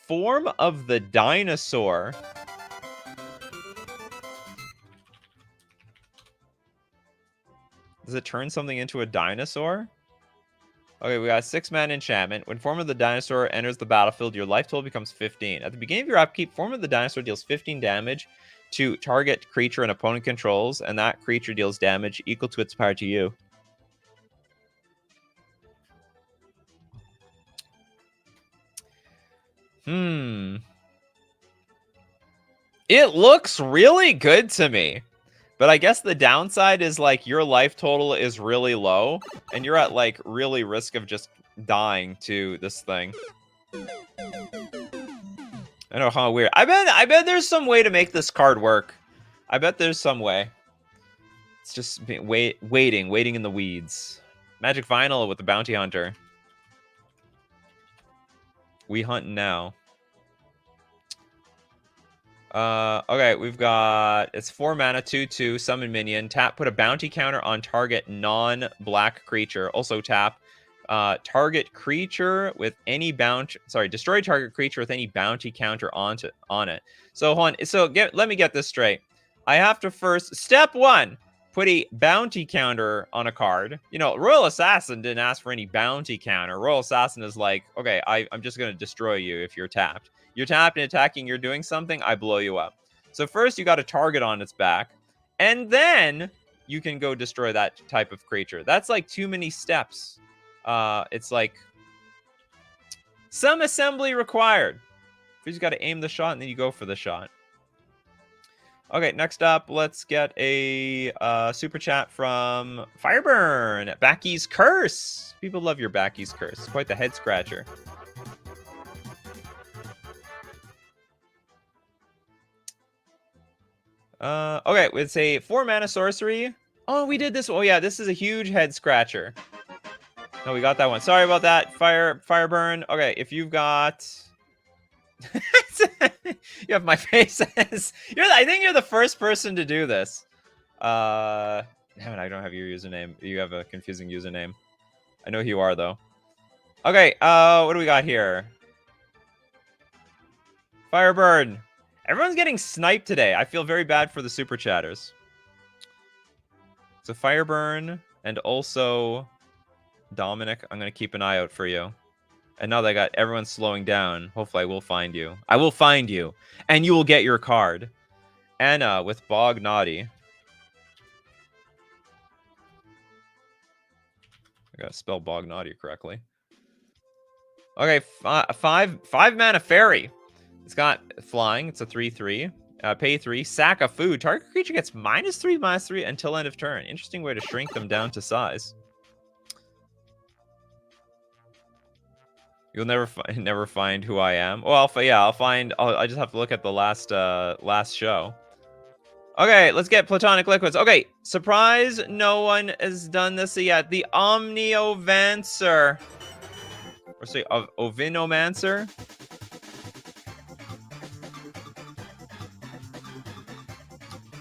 Form of the Dinosaur. Does it turn something into a dinosaur? Okay, we got 6 mana enchantment. When Form of the Dinosaur enters the battlefield, your life total becomes 15. At the beginning of your upkeep, Form of the Dinosaur deals 15 damage to target creature an opponent controls, and that creature deals damage equal to its power to you. It looks really good to me. But I guess the downside is, like, your life total is really low, and you're at, like, really risk of just dying to this thing. I know how weird. I bet there's some way to make this card work. I bet there's some way. It's just waiting in the weeds. Magic Vinyl with the Bounty Hunter. We hunt now. Okay, we've got... It's 4 mana, 2/2, summon minion. Tap, put a bounty counter on target non-black creature. Also tap, target creature with any bounty... Sorry, destroy target creature with any bounty counter on it. So, hold on. So, let me get this straight. I have to first... Step 1, put a bounty counter on a card. You know, Royal Assassin didn't ask for any bounty counter. Royal Assassin is like, okay, I'm just going to destroy you if you're tapped. You're tapped and attacking, you're doing something, I blow you up. So first you got a target on its back, and then you can go destroy that type of creature. That's like too many steps. It's like some assembly required. You just got to aim the shot, and then you go for the shot. Okay, next up, let's get a super chat from Fireburn. Backy's Curse. People love your Backy's Curse. It's quite the head scratcher. Okay, it's a 4 mana sorcery. Oh, we did this. Oh, yeah, this is a huge head scratcher. No, we got that one. Sorry about that, Fireburn. Okay, if you've got... You have my face as... I think you're the first person to do this. Damn it, I don't have your username. You have a confusing username. I know who you are, though. Okay, what do we got here? Firebird. Everyone's getting sniped today. I feel very bad for the super chatters. So Fireburn and also Dominic, I'm going to keep an eye out for you. And now that I got everyone slowing down, hopefully I will find you. I will find you. And you will get your card. Anna with Bog Naughty. I gotta spell Bog Naughty correctly. Okay, five mana fairy. It's got flying. It's a 3/3. Pay 3. Sack of food. Target creature gets -3/-3 until end of turn. Interesting way to shrink them down to size. You'll never find who I am. Well, I'll find. I just have to look at the last show. Okay, let's get platonic liquids. Okay, surprise! No one has done this yet. The Omniovancer, or say Ovinomancer.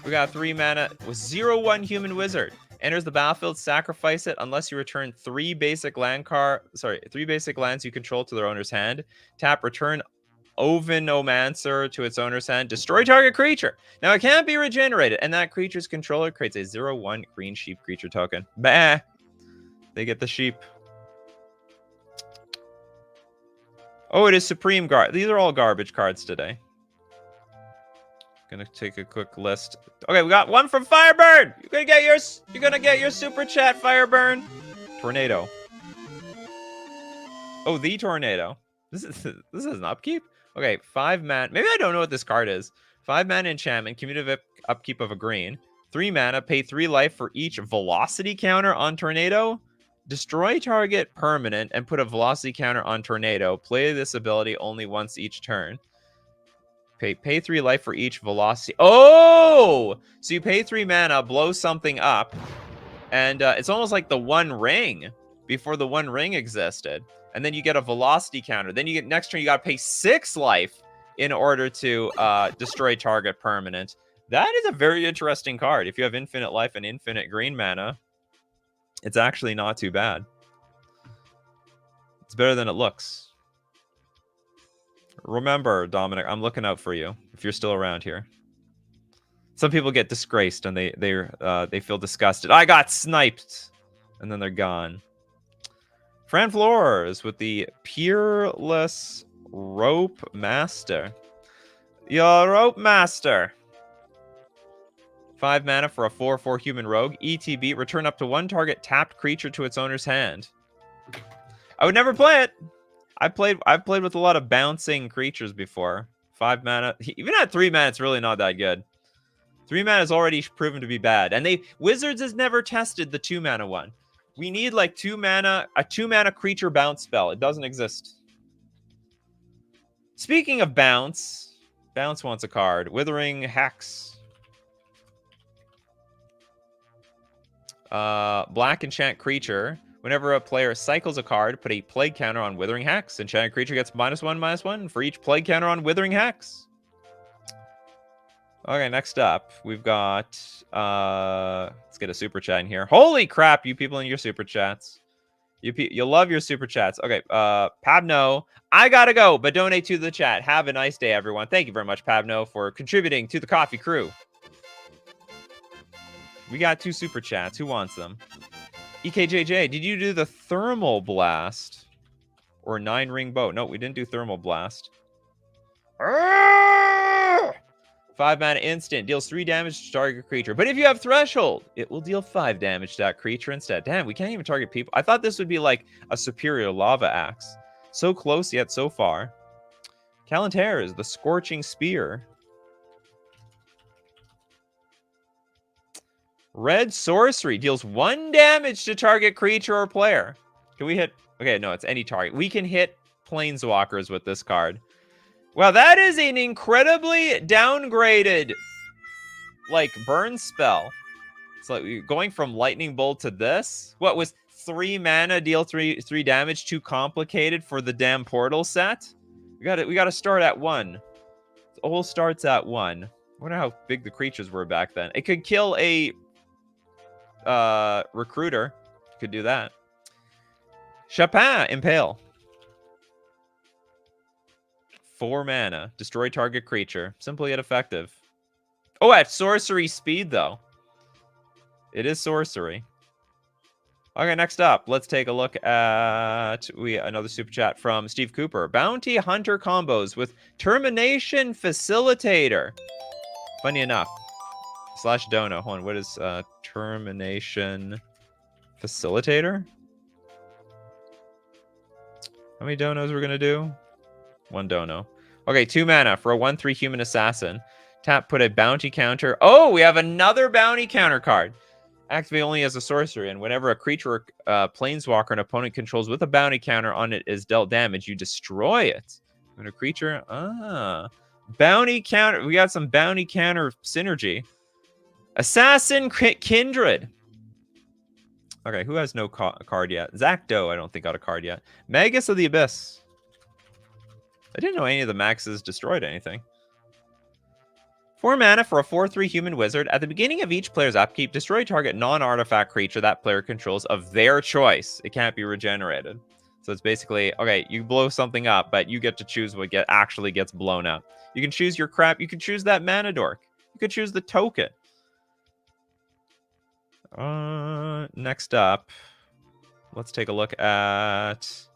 We got 3 mana with 0/1 human wizard. Enters the battlefield, sacrifice it unless you return 3 basic lands you control to their owner's hand. Tap, return Ovinomancer to its owner's hand. Destroy target creature. Now it can't be regenerated, and that creature's controller creates a 0/1 green sheep creature token. Bah! They get the sheep. Oh, it is Supreme Guard. These are all garbage cards today. Gonna take a quick list. Okay, we got one from Firebird. You're gonna get your super chat, Fireburn. Tornado. Oh, the tornado. This is an upkeep. Okay, 5 mana. Maybe I don't know what this card is. 5 mana enchantment, cumulative upkeep of a green. 3 mana, pay 3 life for each velocity counter on tornado. Destroy target permanent and put a velocity counter on tornado. Play this ability only once each turn. Pay 3 life for each velocity. Oh! So you pay 3 mana, blow something up, and it's almost like the One Ring before the One Ring existed. And then you get a velocity counter. Then you get next turn, you got to pay 6 life in order to destroy target permanent. That is a very interesting card. If you have infinite life and infinite green mana, it's actually not too bad. It's better than it looks. Remember, Dominic, I'm looking out for you if you're still around here. Some people get disgraced and they feel disgusted. I got sniped, and then they're gone. Fran Flores with the Peerless Rope Master. Your Rope Master. 5 mana for a 4/4 human rogue. ETB, return up to 1 target tapped creature to its owner's hand. I would never play it. I've played with a lot of bouncing creatures before. 5 mana. Even at 3 mana, it's really not that good. 3 mana is already proven to be bad. And Wizards has never tested the 2 mana one. We need like a 2 mana creature bounce spell. It doesn't exist. Speaking of bounce wants a card. Withering Hex. Black enchant creature. Whenever a player cycles a card, put a plague counter on Withering Hex. Enchanted creature gets -1/-1 for each plague counter on Withering Hex. Okay, next up, we've got... let's get a super chat in here. Holy crap, you people in your super chats. You'll love your super chats. Okay, Pabno, I gotta go, but donate to the chat. Have a nice day, everyone. Thank you very much, Pabno, for contributing to the coffee crew. We got 2 super chats. Who wants them? EKJJ, did you do the Thermal Blast? Or 9-ring bow? No, we didn't do Thermal Blast. 5 mana instant. Deals 3 damage to target creature. But if you have Threshold, it will deal 5 damage to that creature instead. Damn, we can't even target people. I thought this would be like a superior Lava Axe. So close yet so far. Kalantar's, the Scorching Spear. Red Sorcery deals 1 damage to target creature or player. Can we hit... Okay, no, it's any target. We can hit Planeswalkers with this card. Wow, that is an incredibly downgraded, like, burn spell. It's like going from Lightning Bolt to this. What was 3 mana, deal 3 damage, too complicated for the damn portal set? We gotta start at 1. The all starts at 1. I wonder how big the creatures were back then. It could kill a recruiter. Could do that. Chapin, Impale. 4 mana. Destroy target creature. Simple yet effective. Oh, at sorcery speed, though. It is sorcery. Okay, next up, let's take a look at another super chat from Steve Cooper. Bounty Hunter combos with Termination Facilitator. Funny enough. / Dono. Hold on, what is Termination Facilitator? How many donos we're gonna do? 1 dono. Okay, 2 mana for a 1/3 human assassin. Tap, put a bounty counter. Oh, we have another bounty counter card. Activate only as a sorcery, and whenever a creature, planeswalker, an opponent controls with a bounty counter on it is dealt damage, you destroy it. When a creature, bounty counter. We got some bounty counter synergy. Assassin Kindred. Okay, who has no card yet? Zach Doe, I don't think got a card yet. Magus of the Abyss. I didn't know any of the maxes destroyed anything. 4 mana for a 4/3 human wizard. At the beginning of each player's upkeep, destroy target non-artifact creature that player controls of their choice. It can't be regenerated. So it's basically, okay, you blow something up, but you get to choose what actually gets blown up. You can choose your crap. You can choose that mana dork. You could choose the token. Next up, let's take a look at...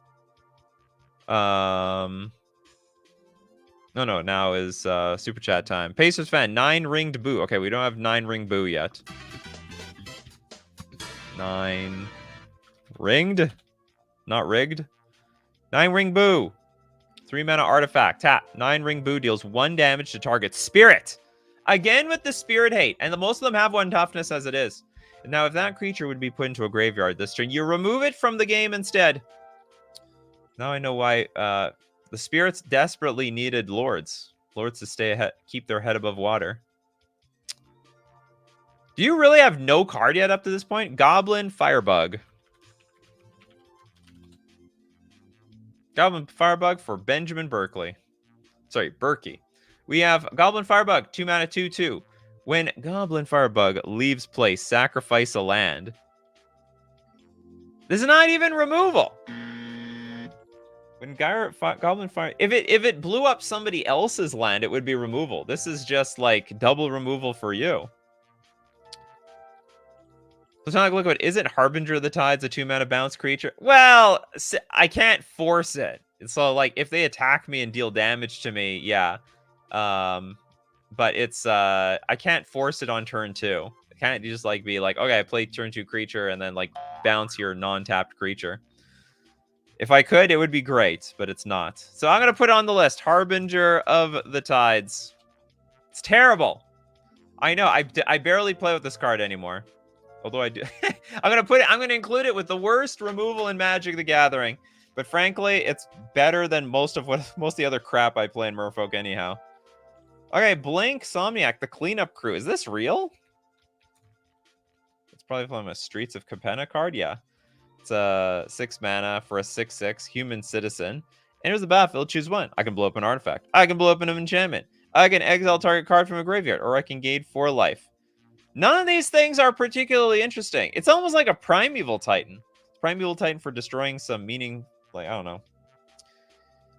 No, now is super chat time. Pacers fan, 9 ringed boo. Okay, we don't have 9 ring boo yet. 9 ringed? Not rigged? 9 ring boo. 3 mana artifact. Tap. 9 ring boo deals 1 damage to target spirit. Again with the spirit hate. And most of them have 1 toughness as it is. Now, if that creature would be put into a graveyard this turn, you remove it from the game instead. Now I know why the spirits desperately needed lords. Lords to stay ahead, keep their head above water. Do you really have no card yet up to this point? Goblin Firebug. Goblin Firebug for Benjamin Berkeley. Sorry, Berkey. We have Goblin Firebug, 2 mana, 2/2. When Goblin Firebug leaves play, sacrifice a land. This is not even removal. When Goblin Fire, if it blew up somebody else's land, it would be removal. This is just like double removal for you. Platonic Liquid, isn't Harbinger of the Tides a 2 mana bounce creature? Well, I can't force it. So like if they attack me and deal damage to me, yeah. But it's I can't force it on turn 2. I can't just like be like, okay, I play turn 2 creature and then like bounce your non-tapped creature. If I could, it would be great, but it's not. So I'm going to put it on the list. Harbinger of the Tides. It's terrible. I know. I barely play with this card anymore. Although I do. I'm going to include it with the worst removal in Magic the Gathering. But frankly, it's better than most of the other crap I play in Merfolk anyhow. Okay, Blink Somniac, the cleanup crew. Is this real? It's probably from a Streets of Capenna card. Yeah. It's a 6 mana for a 6/6 human citizen. Enters the battlefield, choose 1. I can blow up an artifact. I can blow up an enchantment. I can exile target card from a graveyard, or I can gain 4 life. None of these things are particularly interesting. It's almost like a Primeval Titan. Primeval Titan for destroying some meaning, like, I don't know.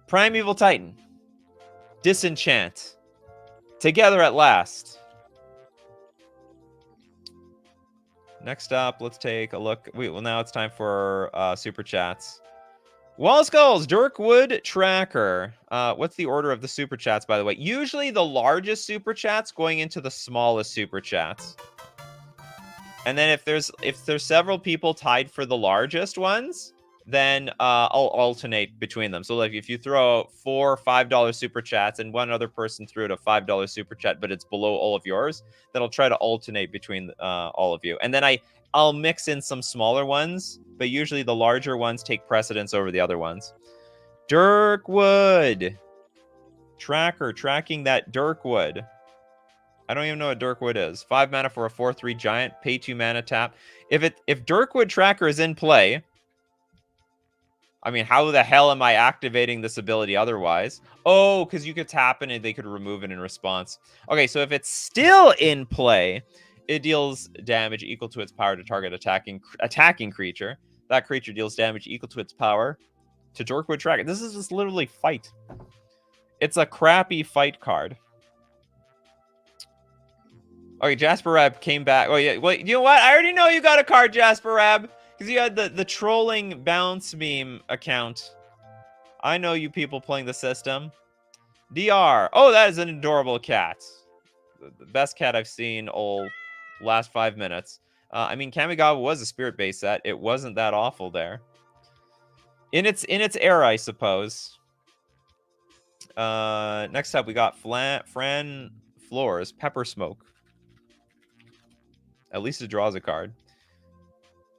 Primeval Titan. Disenchant. Together at last. Next up, let's take a look. Well, now it's time for super chats. Wall Skulls, Dirkwood Tracker. What's the order of the super chats, by the way? Usually the largest super chats going into the smallest super chats. And then if there's several people tied for the largest ones, then I'll alternate between them. So like if you throw out 4 $5 super chats and one other person threw out a $5 super chat, but it's below all of yours, then I'll try to alternate between all of you. And then I'll mix in some smaller ones, but usually the larger ones take precedence over the other ones. Dirkwood Tracker, tracking that Dirkwood. I don't even know what Dirkwood is. 5 mana for a 4/3 giant, pay 2 mana tap. If Dirkwood Tracker is in play, I mean, how the hell am I activating this ability otherwise? Oh, because you could tap it and they could remove it in response. Okay, so if it's still in play, it deals damage equal to its power to target attacking creature. That creature deals damage equal to its power to Dorkwood Dragon. This is just literally fight. It's a crappy fight card. Okay, Jasper Rab came back. Oh, yeah. Well, you know what? I already know you got a card, Jasper Rab. Because you had the trolling bounce meme account. I know you people playing the system. DR. Oh, that is an adorable cat. The best cat I've seen all last 5 minutes. I mean, Kamigawa was a spirit-based set. It wasn't that awful there. In its era, I suppose. Next up, we got Fran Floors, Pepper Smoke. At least it draws a card.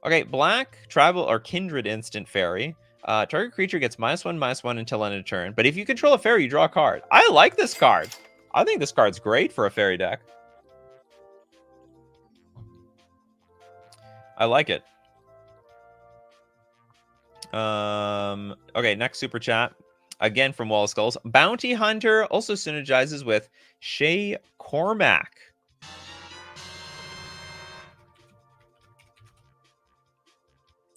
Okay, black, tribal, or kindred instant fairy. Target creature gets -1/-1 until end of turn. But if you control a fairy, you draw a card. I like this card. I think this card's great for a fairy deck. I like it. Okay, next super chat. Again from Wall of Skulls. Bounty Hunter also synergizes with Shay Cormac.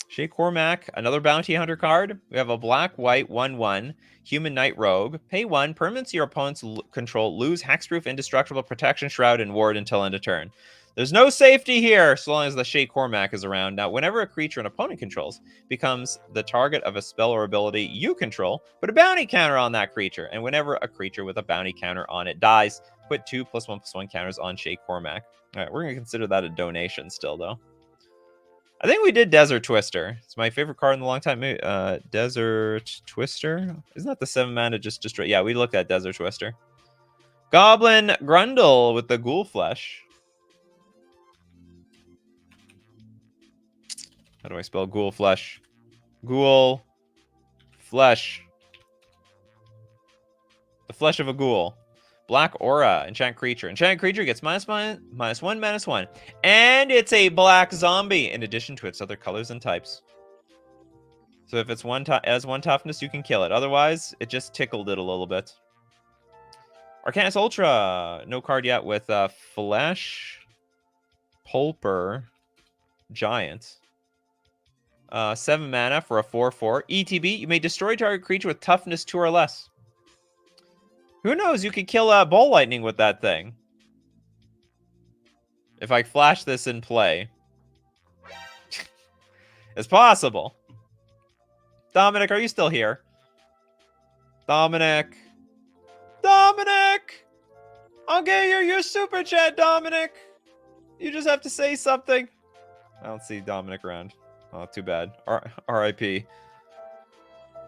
Shay Cormac, another Bounty Hunter card. We have a black-white 1/1 Human Knight Rogue. Pay 1, permanents your opponent's control lose hexproof, indestructible, protection, shroud, and ward until end of turn. There's no safety here so long as the Shay Cormac is around. Now, whenever a creature an opponent controls becomes the target of a spell or ability you control, put a bounty counter on that creature. And whenever a creature with a bounty counter on it dies, put 2 +1/+1 counters on Shay Cormac. All right, we're going to consider that a donation still, though. I think we did Desert Twister. It's my favorite card in a long time. Desert Twister? Isn't that the 7 mana just destroy? Yeah, we looked at Desert Twister. Goblin Grundle with the Ghoul Flesh. How do I spell Ghoul Flesh? Ghoul Flesh. The flesh of a ghoul. Black Aura, enchant creature. Enchant creature gets -1/-1. And it's a black zombie in addition to its other colors and types. So if it's as 1 toughness, you can kill it. Otherwise, it just tickled it a little bit. Arcanus Ultra. No card yet with Flesh Pulper Giant. 7 mana for a 4/4. ETB, you may destroy target creature with toughness 2 or less. Who knows? You could kill Ball Lightning with that thing. If I flash this in play. It's possible. Dominic, are you still here? Dominic. Dominic! I'll get your super chat, Dominic. You just have to say something. I don't see Dominic around. Oh, too bad. R.I.P.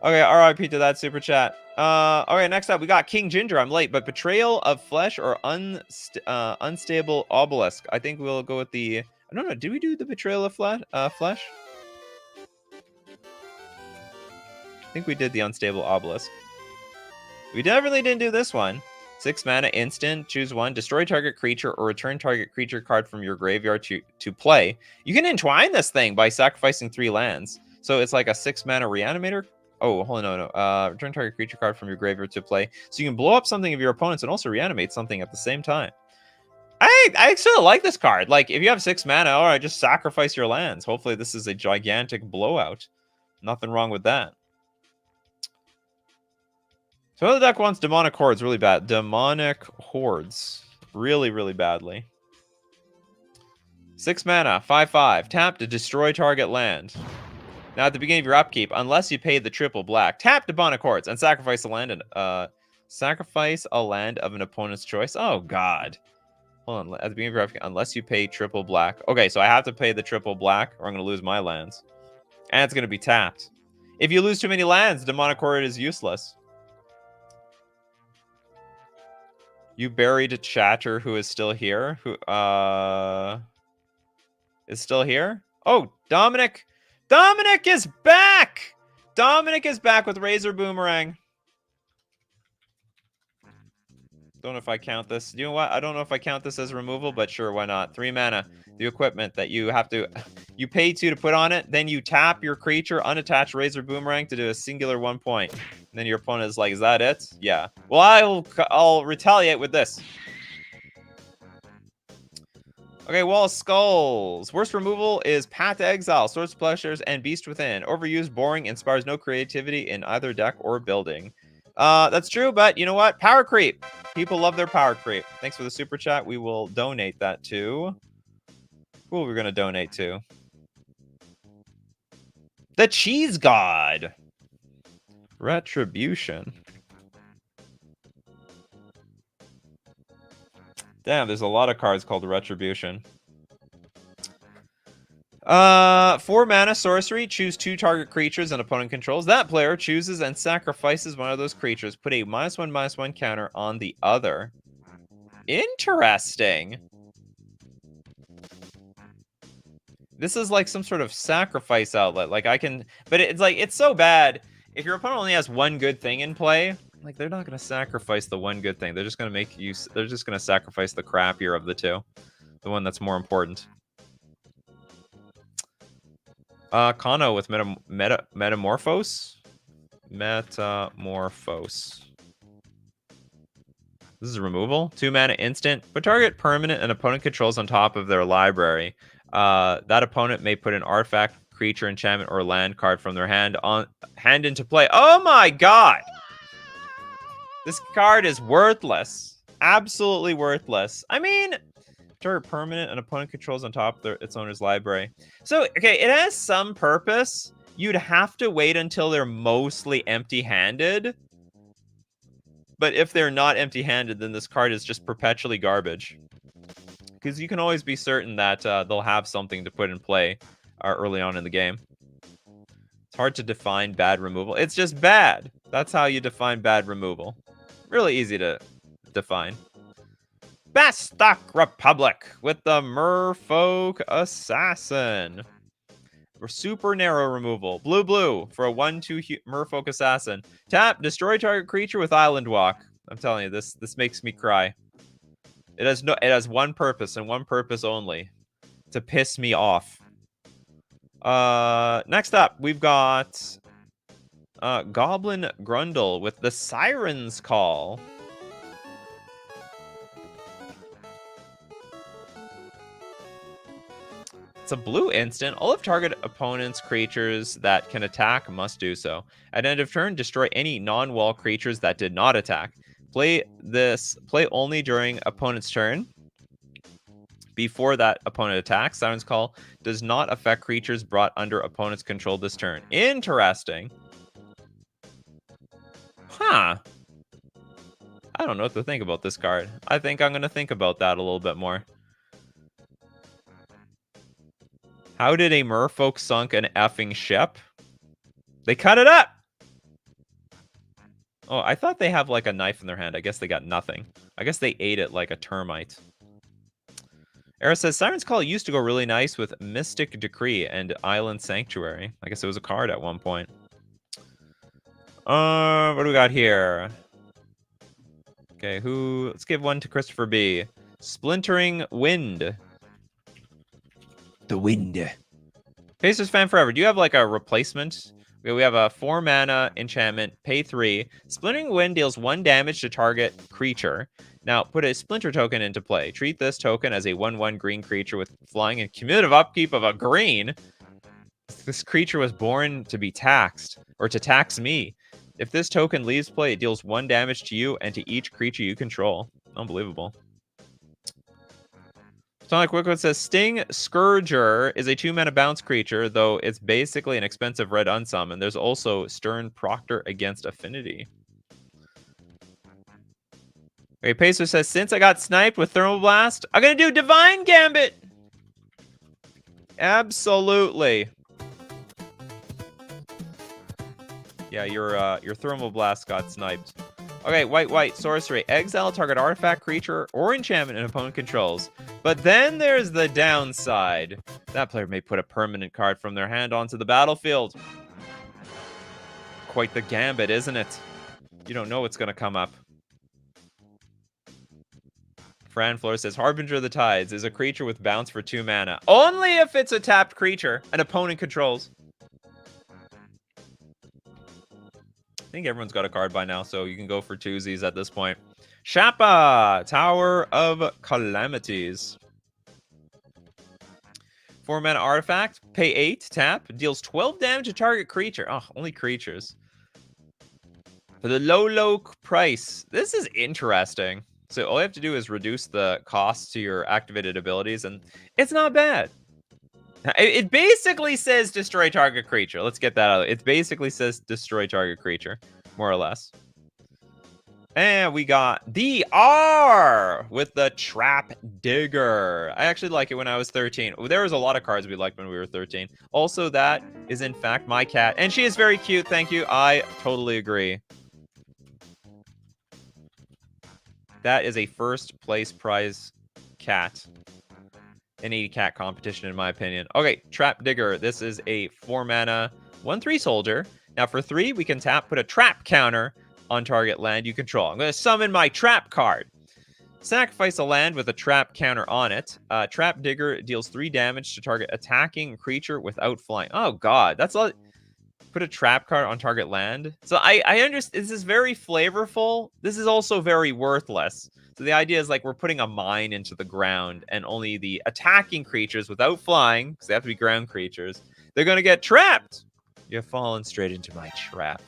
Okay, RIP to that super chat. Okay, next up, we got King Ginger. I'm late, but Betrayal of Flesh or Unstable Obelisk. I think we'll go with the... I don't know, did we do the Betrayal of Flesh? I think we did the Unstable Obelisk. We definitely didn't do this one. 6 mana, instant, choose 1, destroy target creature or return target creature card from your graveyard to play. You can entwine this thing by sacrificing 3 lands. So it's like a 6 mana Reanimator. Oh, hold on, no. Return target creature card from your graveyard to play. So you can blow up something of your opponent's and also reanimate something at the same time. I actually like this card. Like, if you have 6 mana, all right, just sacrifice your lands. Hopefully this is a gigantic blowout. Nothing wrong with that. So the deck wants Demonic Hordes really bad. Demonic Hordes. Really, really badly. 6 mana, 5/5. Tap to destroy target land. Now, at the beginning of your upkeep, unless you pay the triple black, tap Demonic Hordes and sacrifice a land of an opponent's choice. Oh, God. Hold on. At the beginning of your upkeep, unless you pay triple black. Okay, so I have to pay the triple black or I'm going to lose my lands. And it's going to be tapped. If you lose too many lands, Demonic Horde is useless. You buried a chatter who is still here. Who is still here? Oh, Dominic. Dominic is back! Dominic is back with Razor Boomerang. Don't know if I count this. You know what? I don't know if I count this as removal, but sure, why not? 3 mana. The equipment that you have to... You pay 2 to put on it, then you tap your creature, unattach Razor Boomerang to do a singular 1 point. And then your opponent is like, is that it? Yeah. Well, I'll retaliate with this. Okay, Wall of Skulls. Worst removal is Path to Exile, Swords of Plowshares, and Beast Within. Overused, boring, inspires no creativity in either deck or building. That's true, but you know what? Power creep. People love their power creep. Thanks for the super chat. We will donate that to... Who are we going to donate to? The Cheese God. Retribution. Damn, there's a lot of cards called Retribution. 4 mana sorcery. Choose 2 target creatures an opponent controls. That player chooses and sacrifices one of those creatures. Put a -1/-1 counter on the other. Interesting. This is like some sort of sacrifice outlet. Like I can, but it's like, it's so bad. If your opponent only has one good thing in play, like they're not going to sacrifice the one good thing. They're just going to make you, they're just going to sacrifice the crappier of the two. The one that's more important. Kano with Metamorphose. Metamorphose. This is a removal. 2 mana instant. Put target permanent an opponent controls on top of their library. That opponent may put an artifact, creature, enchantment, or land card from their hand into play. Oh my god! This card is worthless. Absolutely worthless. I mean, target permanent an opponent controls on top of its owner's library. So, okay, it has some purpose. You'd have to wait until they're mostly empty-handed. But if they're not empty-handed, then this card is just perpetually garbage. Because you can always be certain that they'll have something to put in play early on in the game. It's hard to define bad removal. It's just bad. That's how you define bad removal. Really easy to define. Bastok Republic with the Merfolk Assassin. For super narrow removal. Blue for a 1/2 Merfolk Assassin. Tap, destroy target creature with Island Walk. I'm telling you, this makes me cry. It has one purpose and one purpose only. To piss me off. Next up, we've got Goblin Grundle with the Siren's Call. It's a blue instant. All of target opponent's creatures that can attack must do so. At end of turn, destroy any non-wall creatures that did not attack. Play only during opponent's turn. Before that opponent attacks, Siren's Call does not affect creatures brought under opponent's control this turn. Interesting. Huh. I don't know what to think about this card. I think I'm going to think about that a little bit more. How did a merfolk sunk an effing ship? They cut it up! Oh, I thought they have like a knife in their hand. I guess they got nothing. I guess they ate it like a termite. Era says, Siren's Call used to go really nice with Mystic Decree and Island Sanctuary. I guess it was a card at one point. What do we got here? Okay, let's give one to Christopher B. Splintering Wind. The Wind. Pacers fan forever. Do you have like a replacement? We have a 4 mana enchantment, pay 3. Splintering Wind deals 1 damage to target creature. Now, put a Splinter token into play. Treat this token as a 1/1 green creature with flying and cumulative upkeep of a green. This creature was born to be taxed, or to tax me. If this token leaves play, it deals 1 damage to you and to each creature you control. Unbelievable. Sonic Wickwood says, Sting Scourger is a 2 mana bounce creature, though it's basically an expensive red unsummon. There's also Stern Proctor against Affinity. Okay, Pacer says, since I got sniped with Thermal Blast, I'm going to do Divine Gambit! Absolutely. Yeah, your Thermal Blast got sniped. Okay, white, sorcery. Exile target artifact, creature, or enchantment an opponent controls. But then there's the downside. That player may put a permanent card from their hand onto the battlefield. Quite the gambit, isn't it? You don't know what's going to come up. Fran Flor says, Harbinger of the Tides is a creature with bounce for 2 mana. Only if it's a tapped creature an opponent controls. I think everyone's got a card by now, so you can go for twosies at this point. Shappa, Tower of Calamities. 4 mana artifact, pay 8, tap, deals 12 damage to target creature. Oh, only creatures. For the low price. This is interesting. So all you have to do is reduce the cost to your activated abilities, and it's not bad. It basically says destroy target creature. Let's get that out. It basically says destroy target creature, more or less. And we got the R with the Trap Digger. I actually like it when I was 13. There was a lot of cards we liked when we were 13. Also, that is in fact my cat. And she is very cute. Thank you. I totally agree. That is a first place prize cat. In a cat competition, in my opinion. Okay, Trap Digger. This is a 4 mana 1/3 soldier. Now for 3, we can tap, put a trap counter on target land you control. I'm going to summon my trap card. Sacrifice a land with a trap counter on it. Trap Digger deals 3 damage to target attacking creature without flying. Oh god, that's a... Put a trap card on target land. So I understand. This is very flavorful. This is also very worthless. So the idea is like we're putting a mine into the ground, and only the attacking creatures without flying, because they have to be ground creatures, they're going to get trapped. You've fallen straight into my trap.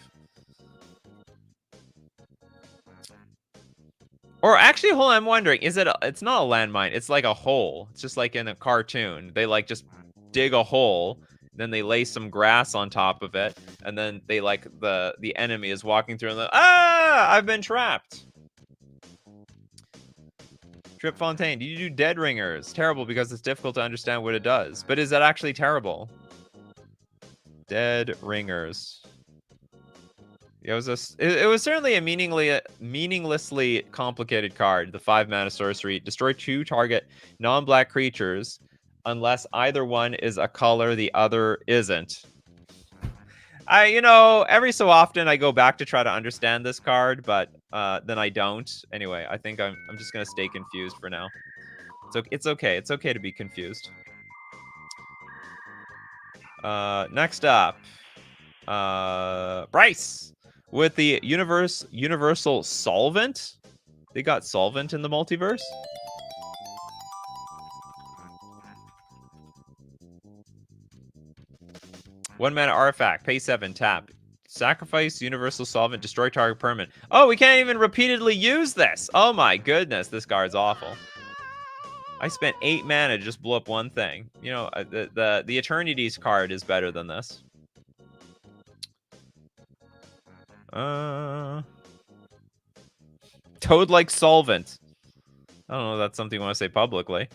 Or actually, hold on, I'm wondering, is it it's not a landmine, it's like a hole. It's just like in a cartoon. They like just dig a hole, then they lay some grass on top of it, and then they like the enemy is walking through and they're, ah, I've been trapped. Trip Fontaine, do you do Dead Ringers? Terrible because it's difficult to understand what it does. But is that actually terrible? Dead Ringers. It was certainly a meaninglessly complicated card. The 5 mana sorcery. Destroy 2 target non-black creatures unless either one is a color the other isn't. Every so often I go back to try to understand this card, but then I don't. Anyway, I think I'm just gonna stay confused for now. It's okay. It's okay to be confused. Next up, Bryce with the Universal Solvent. They got Solvent in the multiverse. One mana artifact, pay 7, tap. Sacrifice Universal Solvent, destroy target permanent. Oh, we can't even repeatedly use this. Oh my goodness, this card's awful. I spent 8 mana to just blow up one thing. You know, the Eternities card is better than this. Toad-like Solvent. I don't know if that's something you want to say publicly.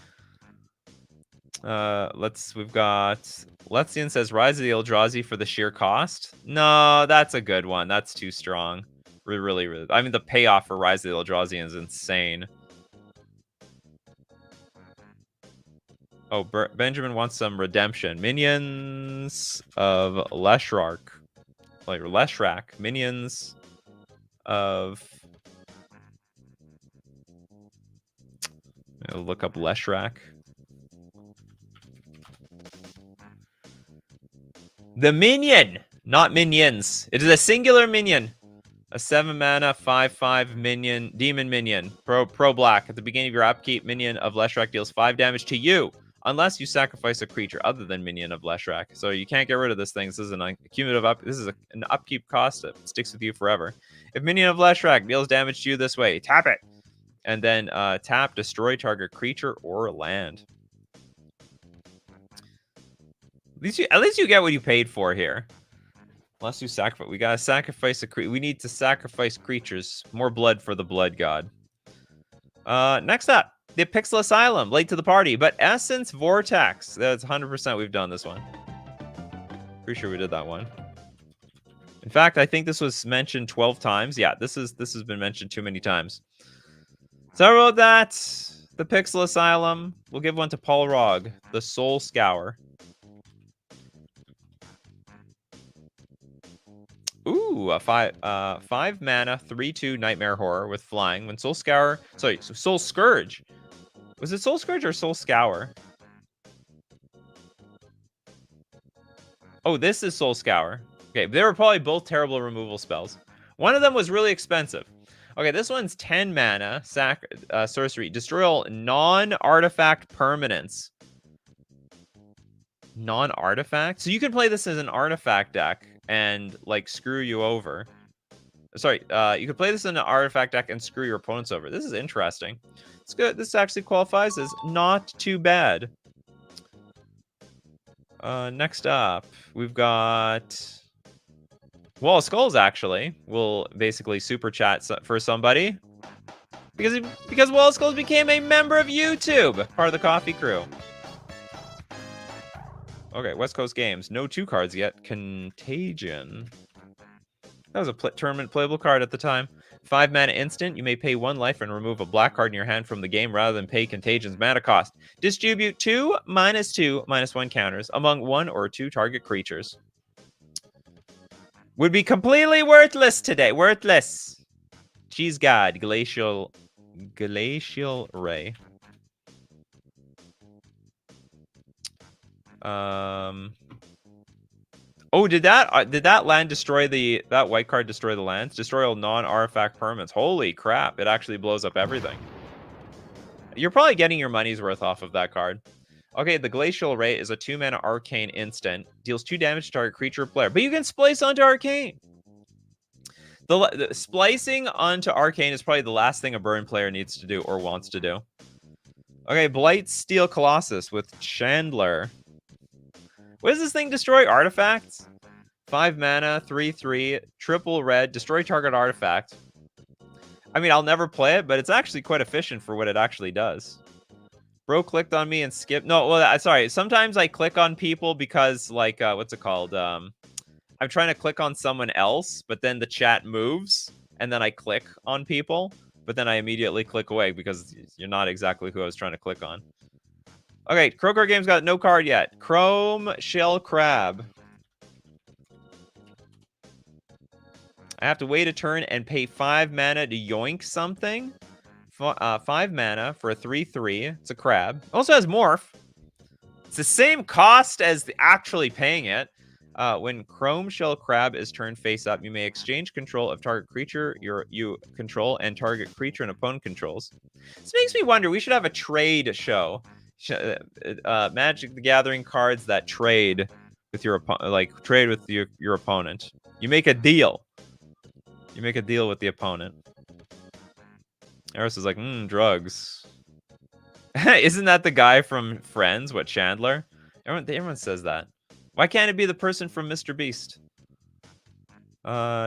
We've got Lexian says Rise of the Eldrazi for the sheer cost. No, that's a good one. That's too strong. Really. I mean, the payoff for Rise of the Eldrazi is insane. Oh, Benjamin wants some redemption. Minions of Leshrac. Like Leshrac. Minions of... I'll look up Leshrac. The minion! Not minions. It is a singular minion. A 7 mana, 5/5 minion, demon minion. Pro black. At the beginning of your upkeep, minion of Leshrac deals 5 damage to you, unless you sacrifice a creature other than minion of Leshrac. So you can't get rid of this thing. This is an cumulative this is an upkeep cost that sticks with you forever. If minion of Leshrac deals damage to you this way, tap it. And then tap, destroy target creature or land. At least you get what you paid for here. Unless you sacrifice. We gotta sacrifice a creature. We need to sacrifice creatures. More blood for the blood god. Next up, the Pixel Asylum. Late to the party, but Essence Vortex. That's 100% we've done this one. Pretty sure we did that one. In fact, I think this was mentioned 12 times. Yeah, this has been mentioned too many times. So I wrote that. The Pixel Asylum. We'll give one to Paul Rogg. The Soul Scour. Ooh, a 5 mana 3/2 Nightmare Horror with flying. When Soul Scour, Soul Scourge Was it Soul Scourge or Soul Scour? Oh, this is Soul Scour. Okay, they were probably both terrible removal spells. One of them was really expensive. Okay, this one's 10 mana, sorcery. Destroy all non-artifact permanents. Non-artifact? So you can play this as an artifact deck and, like, screw you over. Sorry, you could play this in an artifact deck and screw your opponents over. This is interesting. It's good. This actually qualifies as not too bad. Next up, we've got Wall of Skulls, actually. We'll basically super chat for somebody. Because Wall of Skulls became a member of YouTube, part of the Coffee crew. Okay, West Coast Games. No 2 cards yet. Contagion. That was a tournament playable card at the time. 5 mana instant. You may pay 1 life and remove a black card in your hand from the game rather than pay Contagion's mana cost. Distribute 2 -2 -1 counters among 1 or 2 target creatures. Would be completely worthless today. Worthless. Cheese God. Glacial Ray. Oh, did that land destroy that white card destroy the lands? Destroy all non-artifact permanents. Holy crap, it actually blows up everything. You're probably getting your money's worth off of that card. Okay, the Glacial Ray is a 2 mana arcane instant. Deals 2 damage to target creature or player. But you can splice onto arcane. The splicing onto arcane is probably the last thing a burn player needs to do or wants to do. Okay, Blight Steel Colossus with Chandler. What does this thing destroy? Artifacts? 5 mana, 3/3, triple red, destroy target artifact. I mean, I'll never play it, but it's actually quite efficient for what it actually does. Bro clicked on me and skipped. No, well, sorry. Sometimes I click on people because, like, what's it called? I'm trying to click on someone else, but then the chat moves, and then I click on people, but then I immediately click away because you're not exactly who I was trying to click on. Okay, Croker Game's got no card yet. Chrome Shell Crab. I have to wait a turn and pay 5 mana to yoink something. 5 mana for a 3/3. It's a crab. Also has morph. It's the same cost as actually paying it. When Chrome Shell Crab is turned face up, you may exchange control of target creature you control and target creature and opponent controls. This makes me wonder, we should have a trade show. Magic the Gathering cards that trade with your opponent, like trade with your opponent. You make a deal. You make a deal with the opponent. Eris is like, drugs. Isn't that the guy from Friends? What, Chandler? Everyone says that. Why can't it be the person from Mr. Beast?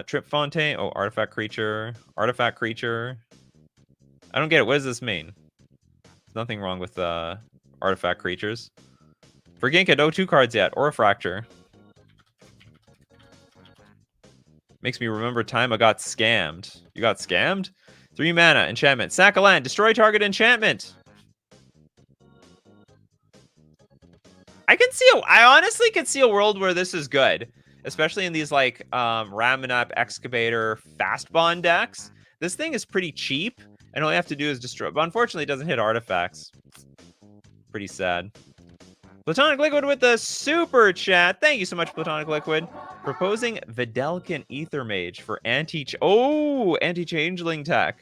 Trip Fontaine. Oh, artifact creature. Artifact creature. I don't get it. What does this mean? There's nothing wrong with artifact creatures. For Ginka, no 2 cards yet. Or a Fracture. Makes me remember time I got scammed. You got scammed? 3 mana. Enchantment. Sack a land. Destroy target enchantment. I honestly can see a world where this is good. Especially in these, like, Ramunap, Excavator, Fast Bond decks. This thing is pretty cheap. And all you have to do is destroy. But unfortunately, it doesn't hit artifacts. Pretty sad. Platonic Liquid with the super chat. Thank you so much, Platonic Liquid. Proposing Vidalcan Ether Mage for anti-changeling tech.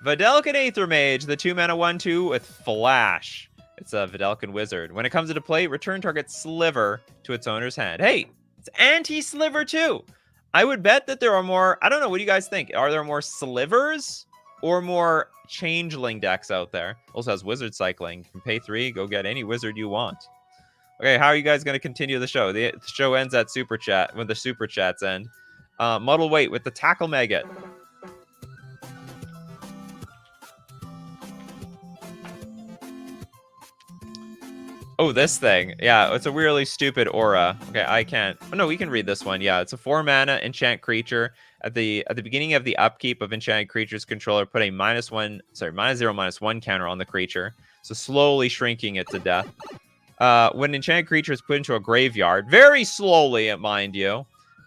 Vidalcan Aether Mage, the 2 mana 1/2 with Flash. It's a Vidalcan Wizard. When it comes into play, return target Sliver to its owner's hand. Hey, it's anti-Sliver too. I would bet that there are more, I don't know, what do you guys think? Are there more Slivers or more Changeling decks out there? Also has Wizard Cycling. You can pay 3, go get any wizard you want. Okay, how are you guys going to continue the show? The show ends at Super Chat, when the Super Chats end. Muddle Wait with the Tackle Maggot. Oh, this thing. Yeah, it's a weirdly stupid aura. Okay, I can't. Oh, no, we can read this one. Yeah, it's a 4 mana enchant creature. At the beginning of the upkeep of enchanted creature's controller, put a -0/-1 counter on the creature. So slowly shrinking it to death. When an enchanted creature is put into a graveyard, very slowly, mind you,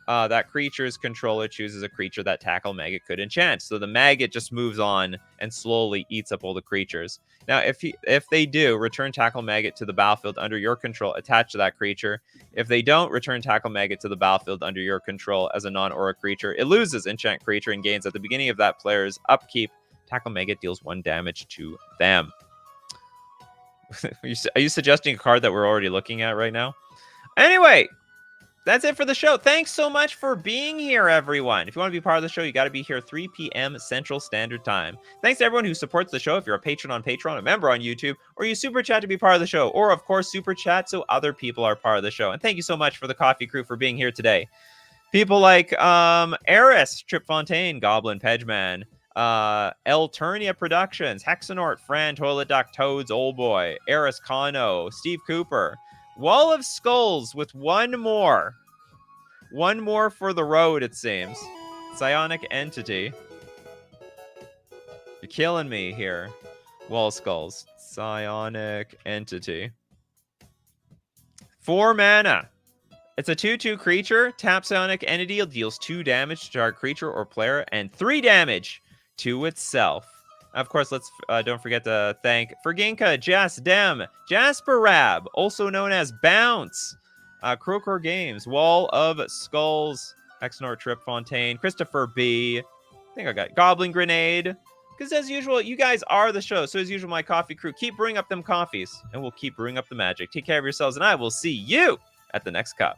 that creature's controller chooses a creature that Tackle Maggot could enchant. So the Maggot just moves on and slowly eats up all the creatures. Now, if they do, return Tackle Maggot to the battlefield under your control attached to that creature. If they don't, return Tackle Maggot to the battlefield under your control as a non-aura creature. It loses enchant creature and gains at the beginning of that player's upkeep. Tackle Maggot deals 1 damage to them. Are you suggesting a card that we're already looking at right now? Anyway, that's it for the show. Thanks so much for being here, everyone. If you want to be part of the show, you got to be here 3 p.m. Central Standard Time. Thanks to everyone who supports the show. If you're a patron on Patreon, a member on YouTube, or you super chat to be part of the show, or of course super chat so other people are part of the show. And thank you so much for the coffee crew for being here today. People like Eris, Trip Fontaine, Goblin Pedgeman, Elturnia Productions, Hexanort, Fran, Toilet Duck, Toads, Old Boy, Eris Kano, Steve Cooper, Wall of Skulls with one more. One more for the road, it seems. Psionic Entity. You're killing me here. Wall of Skulls. Psionic Entity. 4 mana. It's a 2/2 creature. Tap Psionic Entity deals 2 damage to target creature or player and 3 damage to itself. Of course, let's don't forget to thank Ferginka, Jas Dem, Jasper Rab, also known as Bounce, Crowcore Games, Wall of Skulls, Hexanort Trip Fontaine, Christopher B. I think I got Goblin Grenade. Because as usual, you guys are the show. So as usual, my coffee crew, keep brewing up them coffees, and we'll keep brewing up the magic. Take care of yourselves, and I will see you at the next cup.